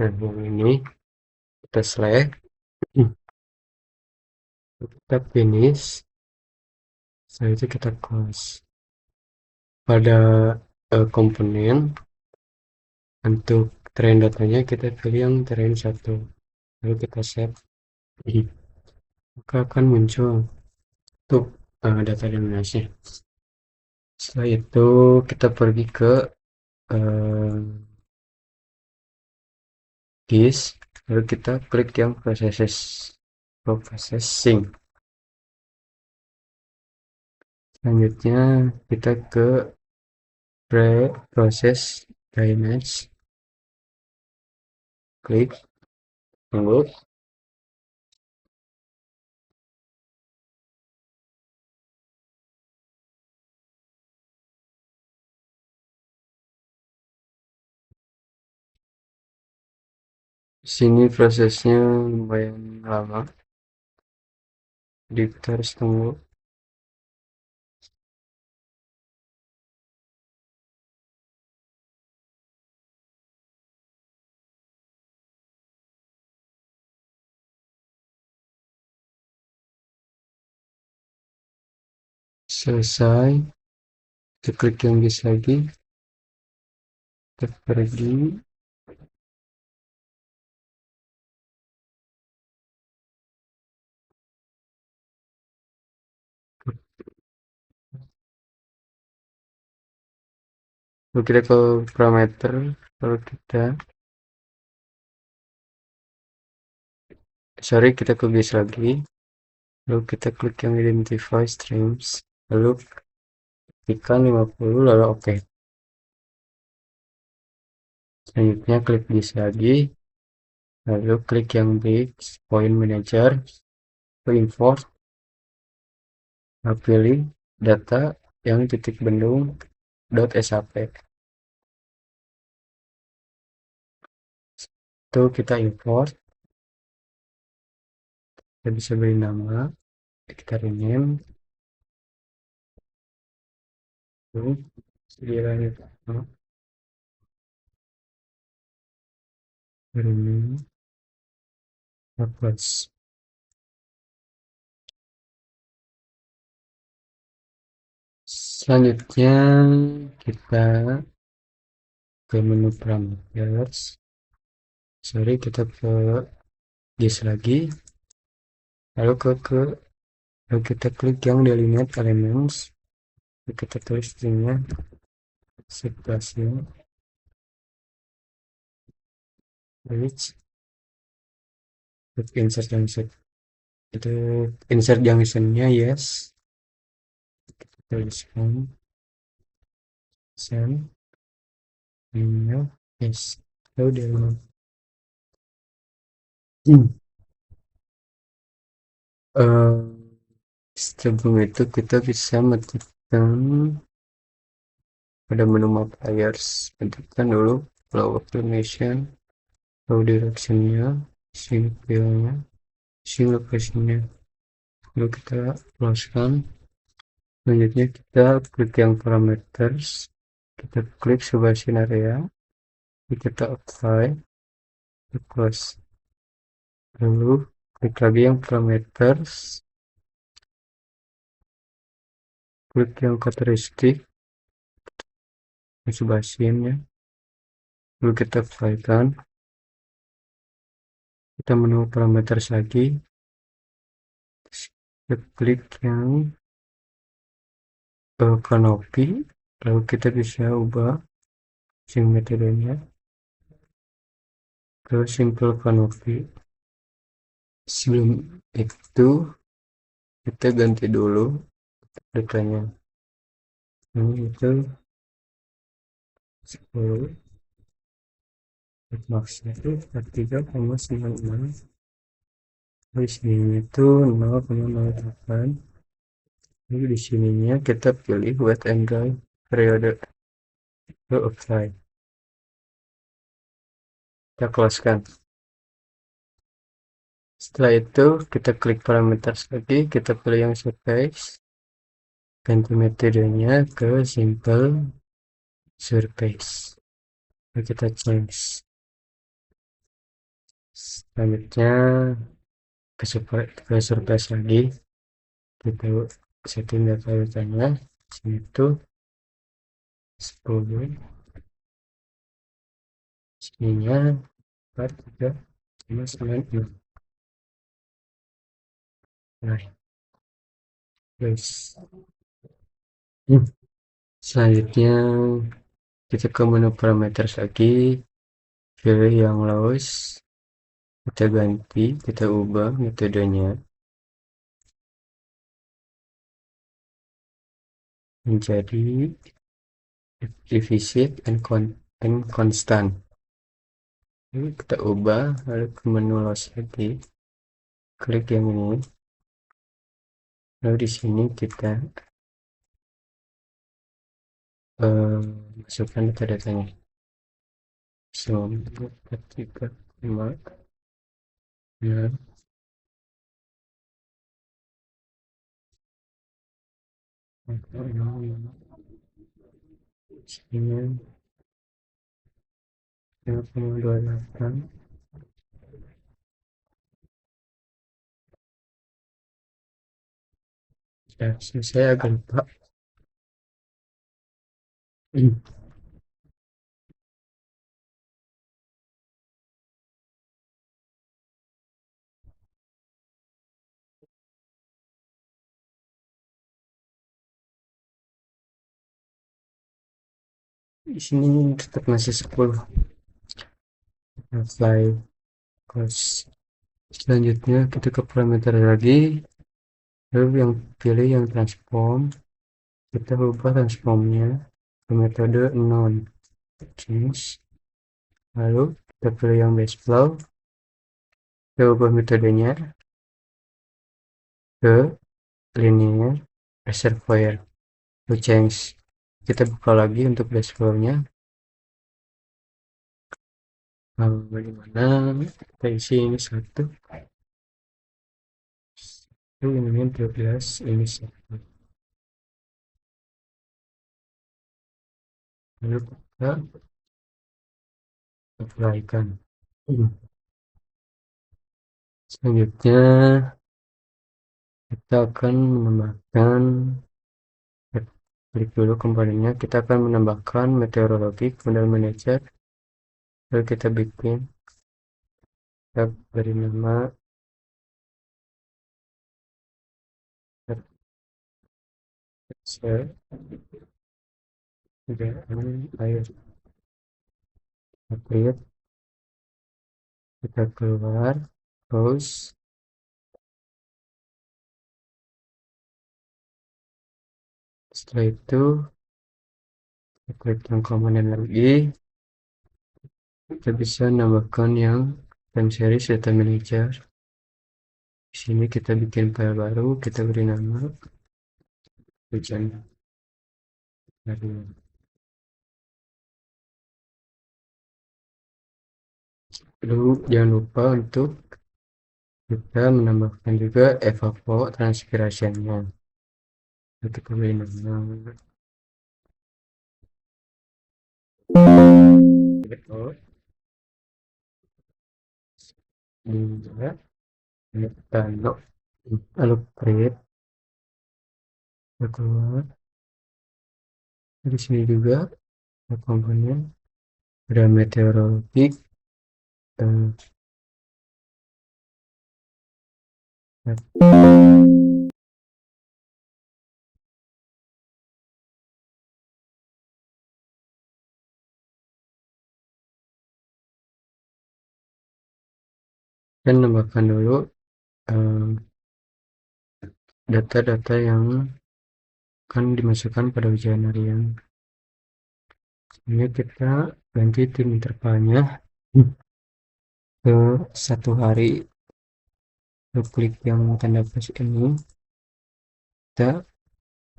Nah, yang ini kita select, kita finish, setelah itu kita close. Pada komponen Untuk terrain datanya kita pilih yang terrain 1, lalu kita save. Maka akan muncul untuk data dominasi. Setelah itu kita pergi ke eh, disk, lalu kita klik yang processing. Selanjutnya kita ke process image, klik, tunggu. Sini prosesnya lumayan lama, jadi kita harus tunggu. Selesai, kita klik yang disk lagi, kita pergi. Lalu kita ke parameter, lalu kita ke disk lagi, lalu kita klik yang identify streams, lalu klikkan 50, lalu oke. Selanjutnya klik disk lagi, lalu klik yang big point manager, import, pilih data yang titik bendung .sap. Itu kita import, kita bisa beri nama, kita rename, lalu rename, plus. Selanjutnya kita ke menu parameters, kita ke disk lagi, lalu lalu kita klik yang delimited elements, lalu kita tulis stringnya sequence which insert junction, itu insert junctionnya yes, tuliskan send email yes, lalu delimited. Sebelum itu kita bisa menentukan pada menu modifiers, tentukan dulu flow automation, flow directionnya, sync fill-nya, sync location-nya, lalu kita close-kan. Selanjutnya kita klik yang parameters, kita klik subversion area, kita apply, kita close, lalu klik lagi yang parameters, klik yang karakteristik subversion-nya, lalu kita apply-kan. Kita menu parameters lagi, kita klik yang canopy, lalu kita bisa ubah sync metodenya ke simple canopy. Sebelum itu kita ganti dulu datanya, ini itu 10, maksnya itu 3,96, di sini itu 0,08. Lalu di sininya kita pilih wet and dry periode, lalu apply, kita close-kan. Setelah itu kita klik parameters lagi, kita pilih yang surface, ganti metodenya ke simple surface, lalu kita change. Selanjutnya ke surface lagi, kita setting datanya, sini itu 10, ininya 4, 3, 5, 9, 6. Nah, guys. Selanjutnya kita ke menu parameter lagi, pilih yang Laos, kita ganti, kita ubah metodenya menjadi deficit and constant. Lalu kita ubah, lalu ke menu Laos lagi, klik yang ini, lalu di sini kita masukkan data-datanya. 4, 3, 5, 6, sini 5,28. Ya, saya agak lupa. Di sini tetap masih 10. Apply cost. Selanjutnya kita ke parameter lagi, lalu yang pilih yang transform, kita ubah transformnya ke metode non change, lalu kita pilih yang base flow, kita ubah metodenya ke linear reservoir to change. Kita buka lagi untuk base flow nya, bagaimana kita isi ini 1, ini 12, ini 1, lalu kita apply-kan. Selanjutnya kita akan menambahkan, klik dulu komponennya, kita akan menambahkan meteorologi model manager, lalu kita bikin, kita beri nama air upgrade, kita keluar close. Setelah itu kita klik yang komponen lagi, kita bisa nambahkan yang time series data manager. Di sini kita bikin file baru, kita beri nama hujan baru. Lalu jangan lupa untuk kita menambahkan juga evapotranspiration-nya. Kita beri nama juga metano, lalu create, kita keluar. Di sini juga ada komponen, ada meteorologi, dan tambahkan dulu data-data yang akan dimasukkan pada ujian harian. Ini kita ganti tim intervalnya ke 1 hari. Lalu klik yang tanda plus ini, kita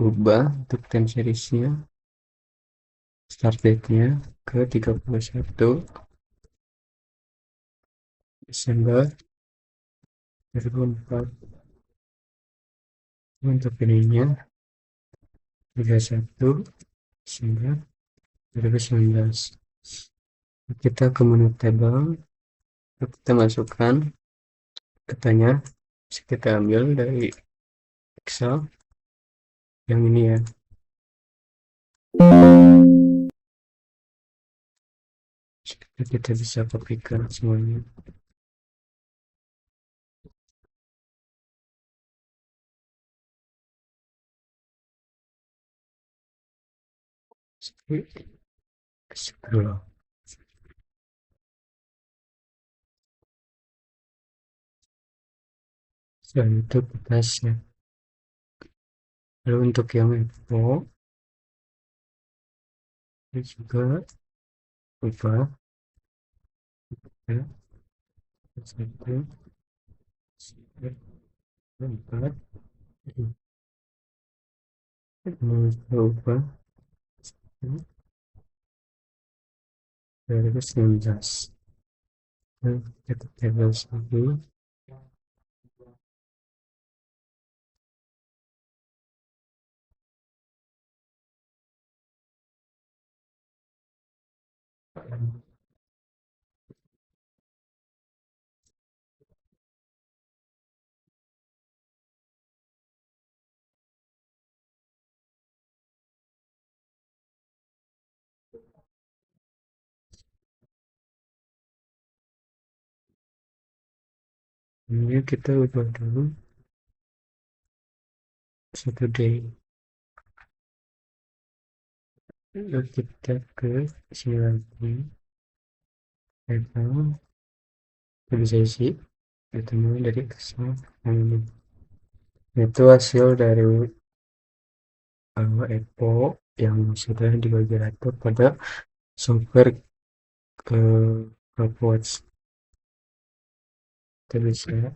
ubah untuk time series-nya, start date-nya ke 31 Desember 2004. Untuk ininya 31 Desember 2019. Kita ke menu table, kita masukkan datanya, bisa kita ambil dari Excel yang ini ya. kita bisa kopikan semuanya. Scroll. Setelah itu kita save. Lalu untuk yang info ini juga ubah ya, satu empat ubah 2019. Nah, kita tabel lagi. Ini kita ubah dulu satu day. Lalu kita ke sini lagi. Level bisa isi ketemu dari kesal yang ini. Itu hasil dari Epo yang sudah dibagi rata pada software ke Dropbox. Kita bisa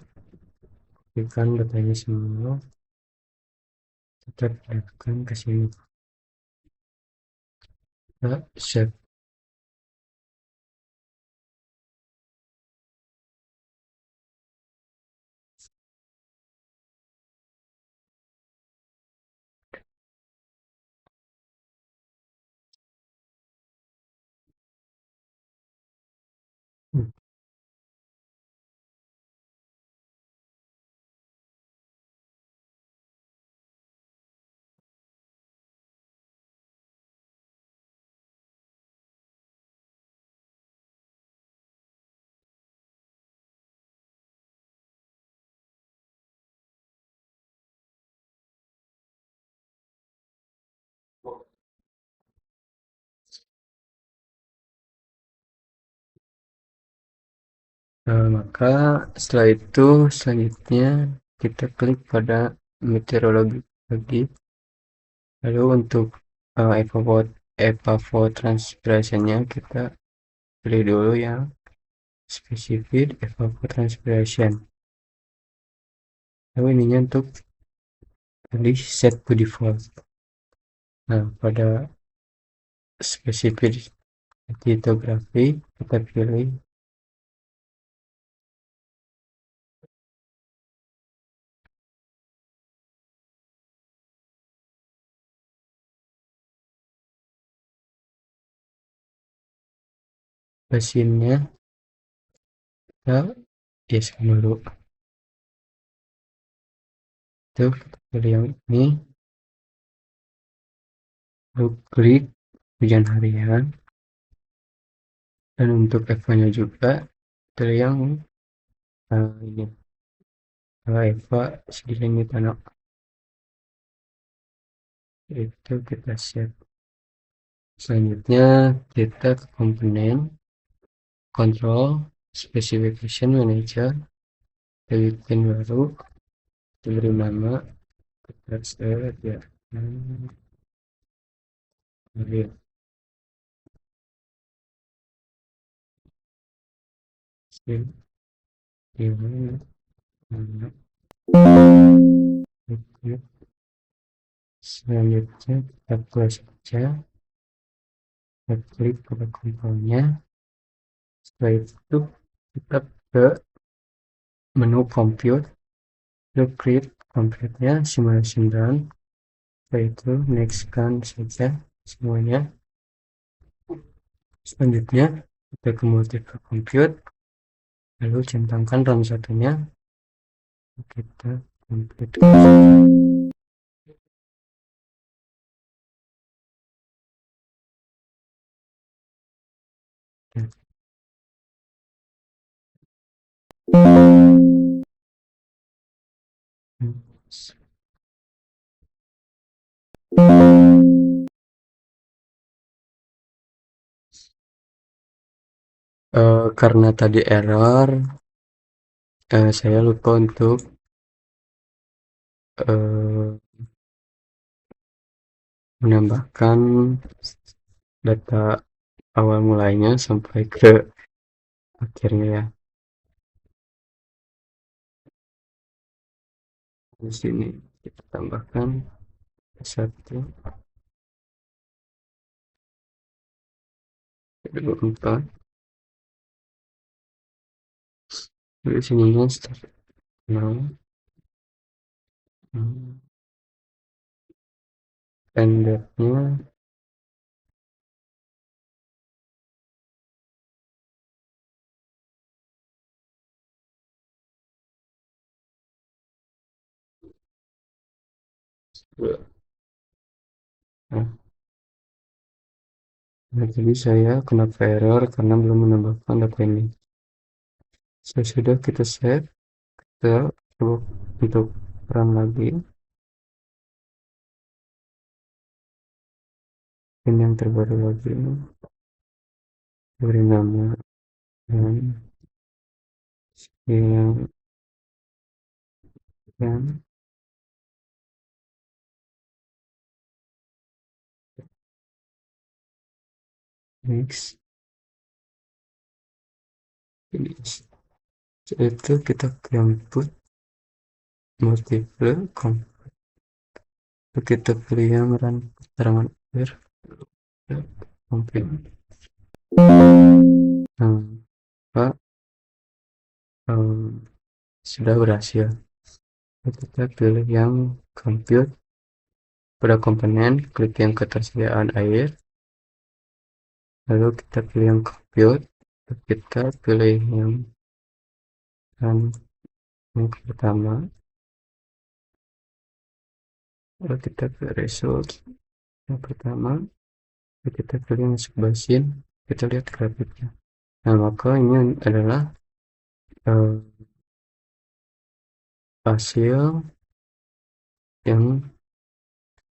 berikan datanya semua, kita pilihkan ke sini, kita save. Maka setelah itu selanjutnya kita klik pada meteorologi lagi. Lalu untuk evapotranspirationnya kita pilih dulu yang spesifik evapotranspiration. Lalu ininya untuk pilih set to default. Nah, pada spesifik litografi kita pilih mesinnya, kita yes dulu. Itu kita pilih yang ini, lalu klik hujan harian, dan untuk Eva-nya juga pilih yang ini Eva segini tanah. Itu kita set. Selanjutnya kita ke komponen control specification manager, kita bikin baru, kita beri nama, kita set ya. Lihat selanjutnya kita close saja, kita klik pada kontrolnya. Setelah itu kita ke menu compute, kita create compute-nya simulation run. Setelah itu next kan saja semuanya. Selanjutnya kita ke multiple compute, lalu centangkan RAM satunya, kita compute. Karena tadi error, saya lupa untuk eh, menambahkan data awal mulanya sampai ke akhirnya ya. Di sini kita tambahkan satu, dua, empat. Di sininya start nol, standarnya dua. Nah, jadi saya kena error karena belum menambahkan data ini. Sesudah kita save, kita coba untuk run lagi. Ini yang terbaru lagi, beri nama dan yang yang next finish. Itu kita input multiple kita pilih yang run keterangan akhir complete. Nah, Pak, sudah berhasil. Kita pilih yang compute pada komponen, klik yang ketersediaan air, lalu kita pilih yang compute, kita pilih yang yang pertama, lalu kita pilih result yang pertama, lalu kita pilih masuk basin, kita lihat grafiknya. Nah, maka ini adalah hasil yang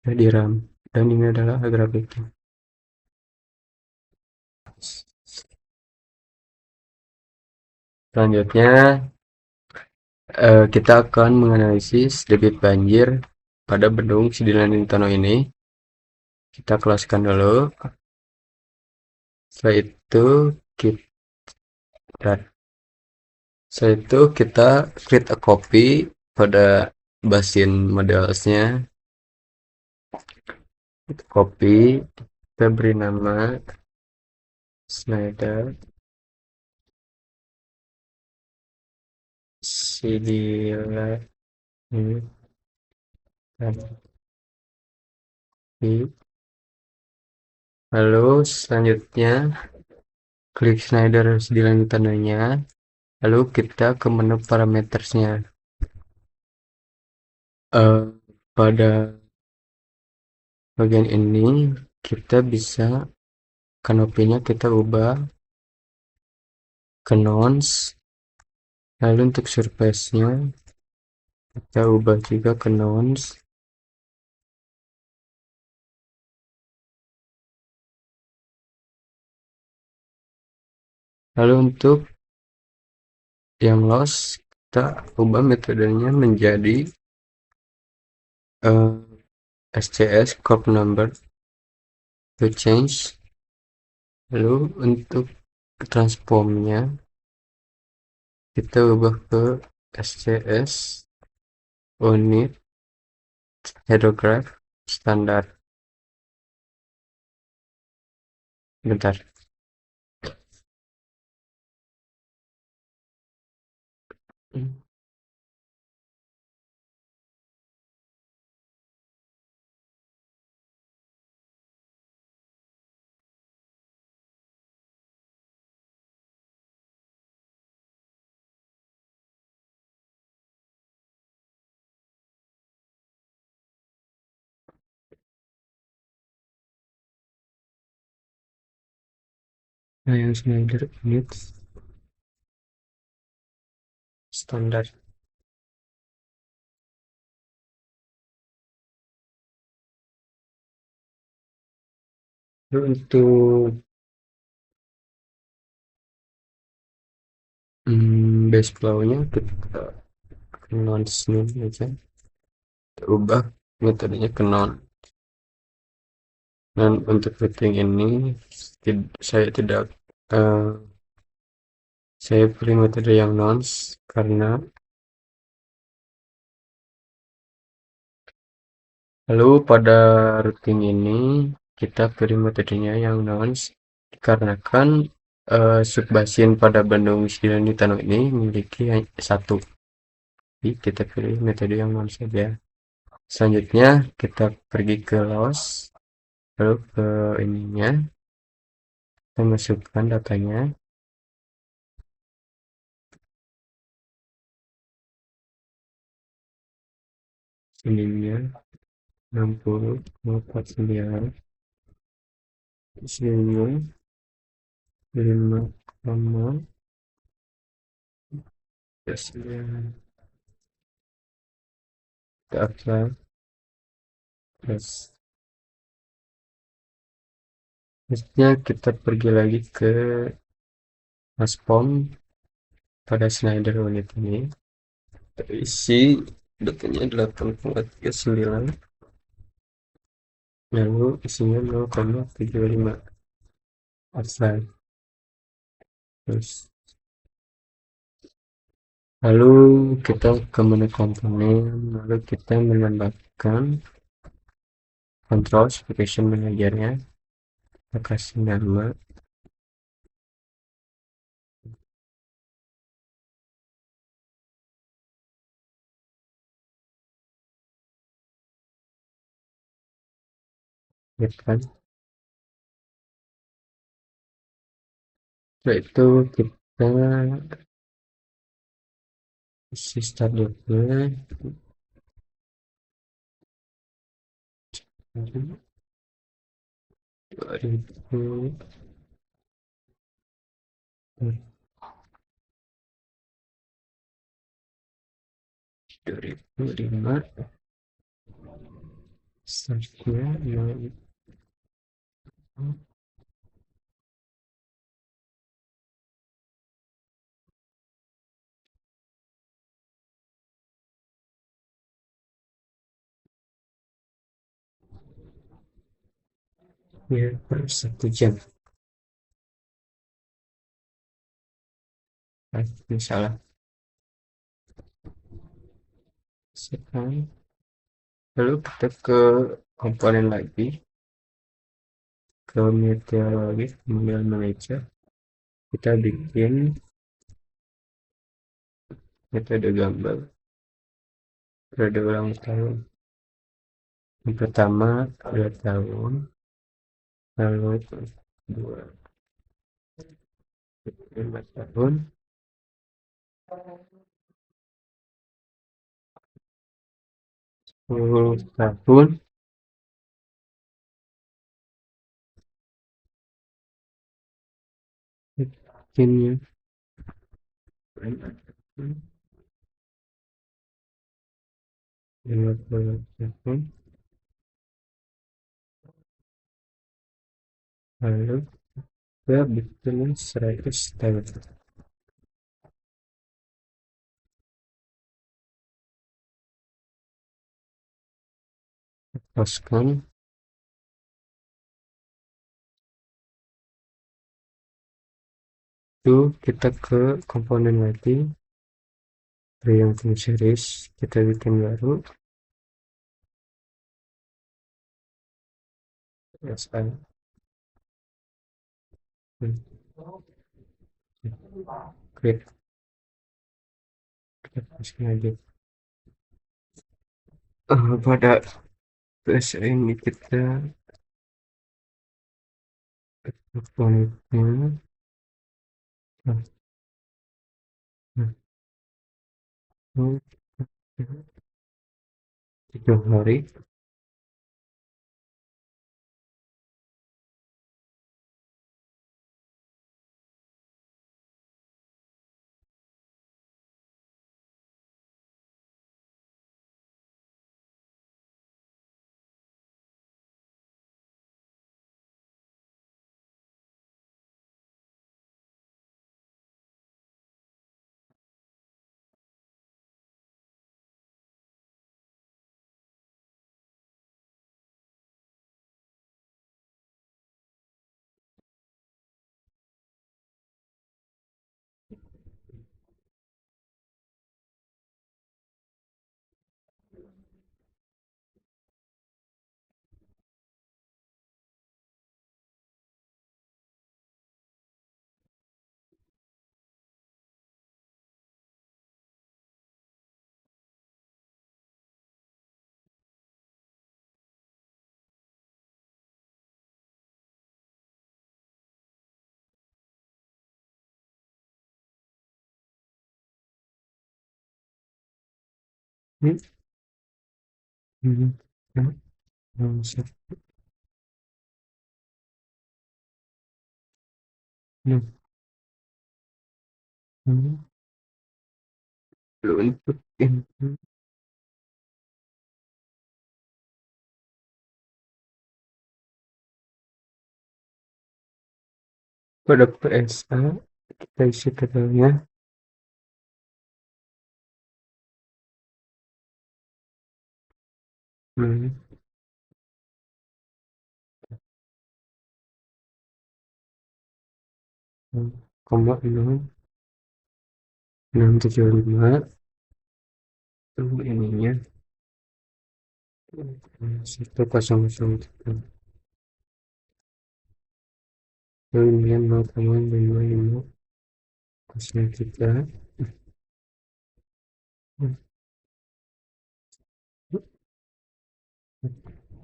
sudah diram, dan ini adalah grafiknya. Selanjutnya kita akan menganalisis debit banjir pada bendung Sidilan ini. Kita kelaskan dulu. Setelah itu kita create a copy pada basin modelsnya. Kita copy, kita beri nama Schneider Sidilan ini. Lalu selanjutnya klik Schneider di lanjutannya, lalu kita ke menu parametersnya. Pada bagian ini kita bisa kanopinya kita ubah ke nonce, lalu untuk surface-nya kita ubah juga ke nonce. Lalu untuk yang loss kita ubah metodenya menjadi SCS corp number to change. Lalu untuk transformnya kita ubah ke SCS unit hydrograph standar. Bentar. Nah, yang Schneider unit standar. Lalu untuk base flow-nya kita ke nonce aja, kita ubah metodenya ke nonce. Dan untuk routing ini saya tidak saya pilih metode yang nonce karena lalu pada routing ini kita pilih metodenya yang nonce dikarenakan subbasin pada Bandung Sidani Tano ini memiliki satu. Jadi kita pilih metode yang nonce saja. Selanjutnya kita pergi ke loss, lalu ke ininya kita masukkan datanya. Ininya 60,49, sini 5,9, kita apply plus. Selanjutnya kita pergi lagi ke maspom pada Schneider unit ini, isi datanya 8,39, lalu isinya 0,75 apply terus. Lalu kita ke menu komponen, lalu kita menambahkan control application manajernya, kita kasih nama kan. Setelah itu kita isi start date-nya 2000 2005, startnya ya per 1 jam. Ini salah. Sekarang lalu kita ke komponen lagi, ke meteorologi kemudian manager, kita bikin metode gambar periode ulang tahun. Yang pertama 2 tahun, lalu 5 tahun, 10 tahun, bikinnya 50 tahun, lalu kita bikin 100 tahun. Hapuskan. Itu kita ke komponen lagi, yang tim series kita bikin baru, SI. Klik, kita pasang lagi. Pada PSI ini kita komponennya 3 hari, Untuk input pada PSA kita isi katanya. Hmm, koma 675 itu ininya 1003 ininya 0,5503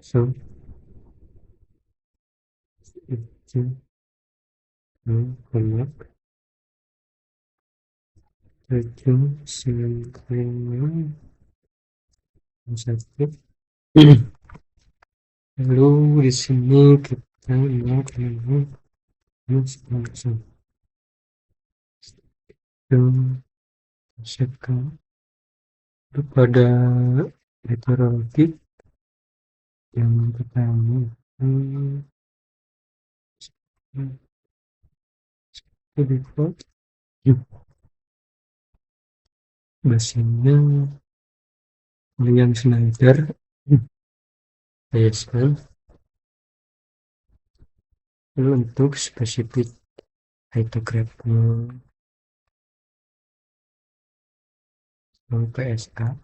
so itu 0,795 lalu di sini kita 0,0 sekan pada meteorologi yang pertama default mesinnya William Schneider ISL. Lalu untuk spesifik hydrograph PSA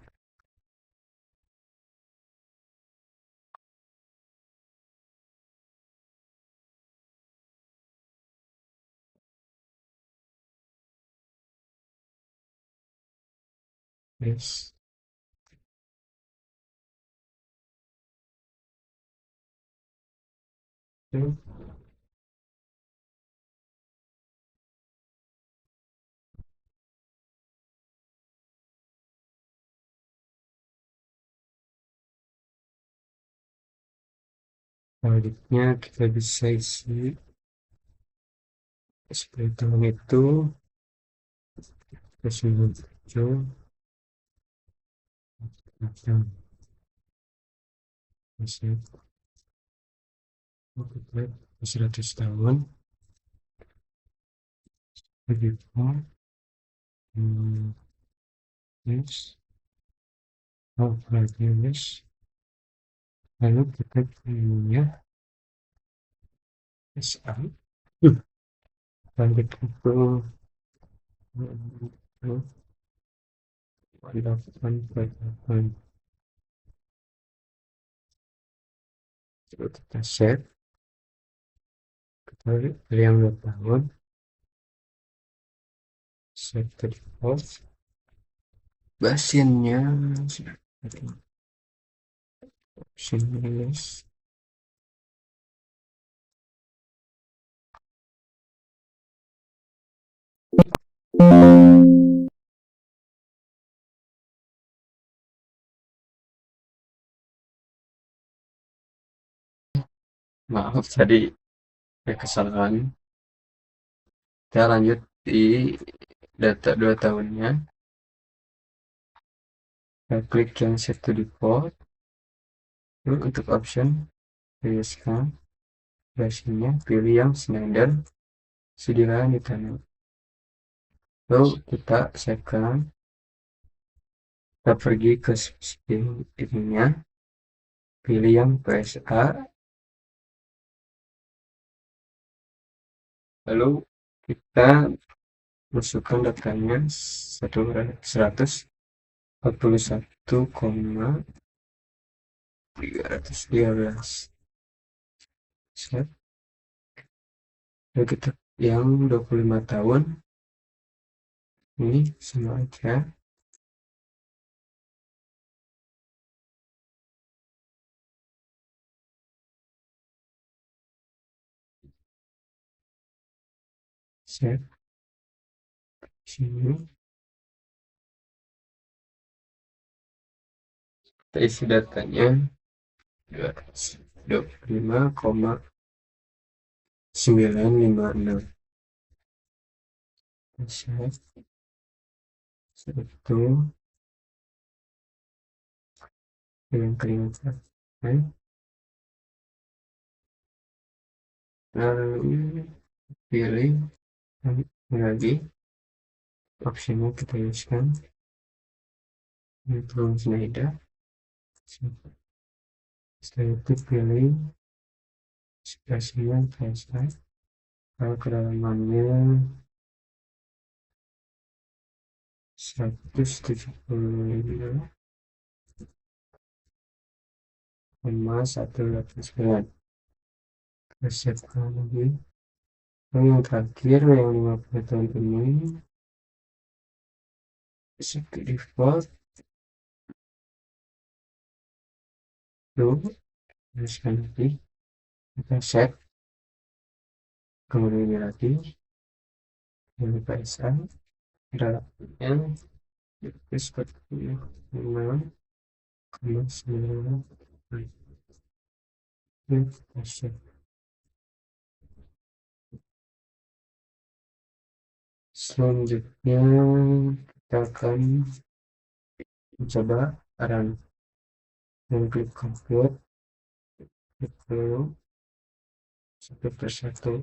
yes. Lalu selanjutnya kita bisa isi seperti tahun itu presiden hijau macam masih 100 tahun begitu. Yes. Oh, yes. Lalu kita punya SA lanjut itu pendapatan pendapatan kita set kita pilih yang 2 tahun set to default basinnya yes. Maaf tadi ada kesalahan. Kita lanjut di data 2 tahunnya. Kita klik yang set to default. Lalu untuk option pilihkan basinnya pilih yang Schneider sediaan di tanah. Lalu kita sekan kita pergi ke spin ininya pilih yang PSA lalu kita masukkan datanya 141,313 set. Lalu kita yang 25 tahun ini sama aja set sini isi datanya 225,956. Save itu dengan kalimat lalu pilih lagi opsinya, kita iskan belum Schneider. Setelah itu pilih spesimen selesai. Kalau kedalamannya 175,189. Kita siapkan lagi. Yang terakhir yang 50 tahun ini set default tuh, teruskan lagi kita set, kemudian ini lagi ini PSA dalamnya itu seperti 5,9. Kita set. Selanjutnya kita akan mencoba run dan klik compute, itu satu persatu.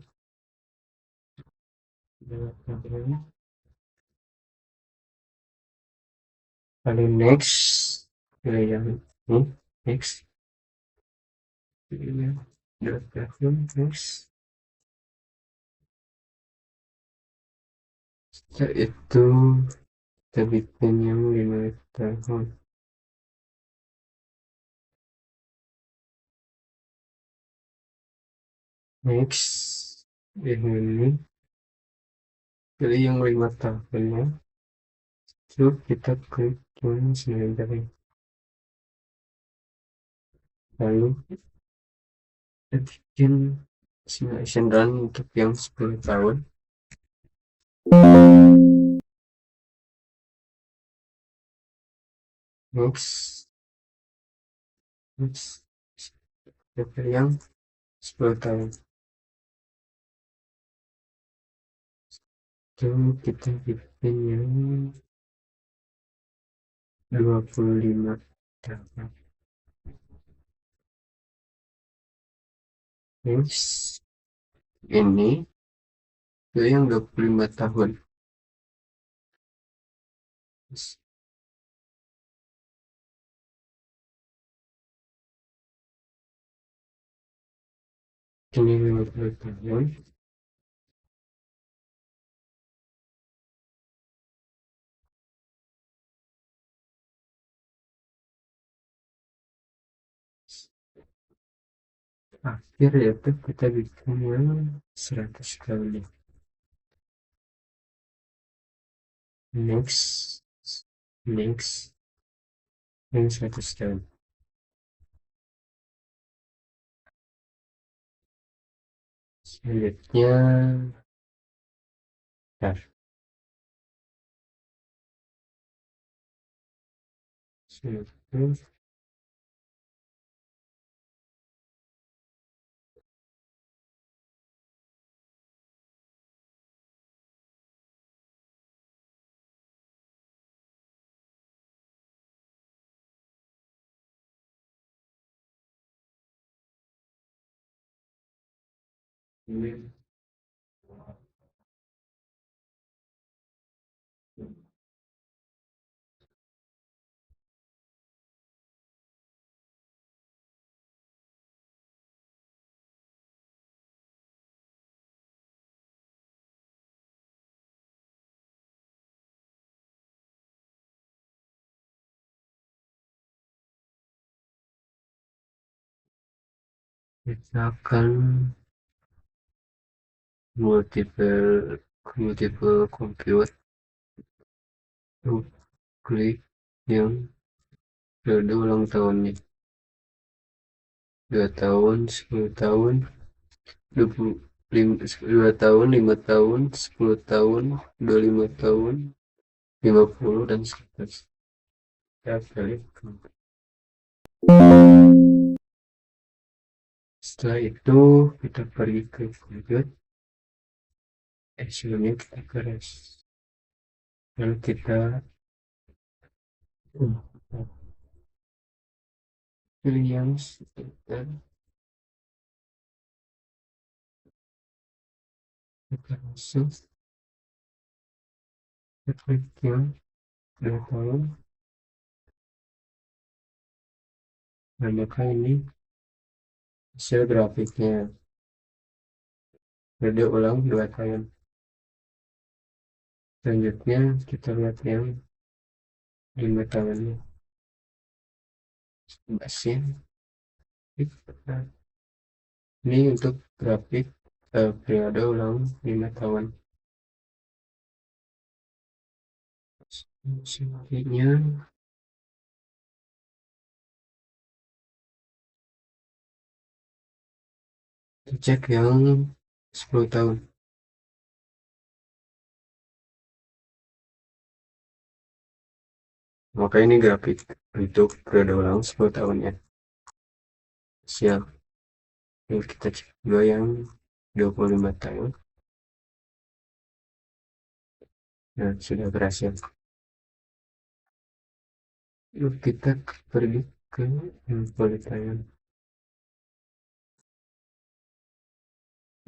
Lalu next, pilih yang ini, next, pilih next. Setelah itu kita bikin yang 5 tahun. Next, ini pilih yang 5 tahunnya. Lalu kita klik yang 9 tahun. Lalu kita bikin simulation run untuk yang 10 tahun. Next, kita pilih yang 10 tahun. Lalu kita bikin yang 25 tahun. Next, ini pilih yang 25 tahun. Ini 50 tahun. Akhir yaitu kita bikin yang 100 kali. Next, yang 100 kali. Selanjutnya selanjutnya kita akan multiple compute. Klik yang periode ulang tahunnya 2 tahun, 10 tahun, 2 tahun, 5 tahun, 10 tahun, 25 tahun, 50, dan seterusnya. Kita pilih Setelah itu kita pergi ke compute, sebelumnya kita ke rest. Lalu kita pilih yang kita masuk, kita klik yang 2 tahun, nah maka ini hasil grafiknya. Periode ulang 2 tahun. Selanjutnya kita lihat yang 5 tahunnya. Basin. Ini untuk grafik periode ulang 5 tahun. Selanjutnya kita cek yang 10 tahun. Maka ini grafik untuk periode ulang 10 tahunnya. Siap. Lalu kita cek juga yang 25 tahun. Nah, sudah berhasil. Lalu kita pergi ke info tahun.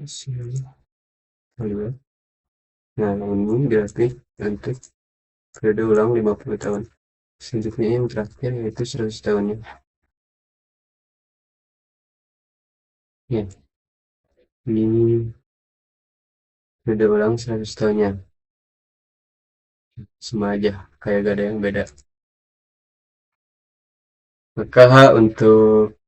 Sini. Nah, ini grafik untuk periode ulang 50 tahun. Selanjutnya yang terakhir yaitu 100 tahunnya. Ya, ini periode ulang 100 tahunnya. Sama aja, kayak gak ada yang beda. Maka untuk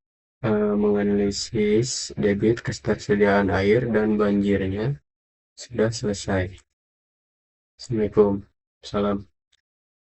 menganalisis debit ketersediaan air dan banjirnya sudah selesai. Assalamualaikum. Salam.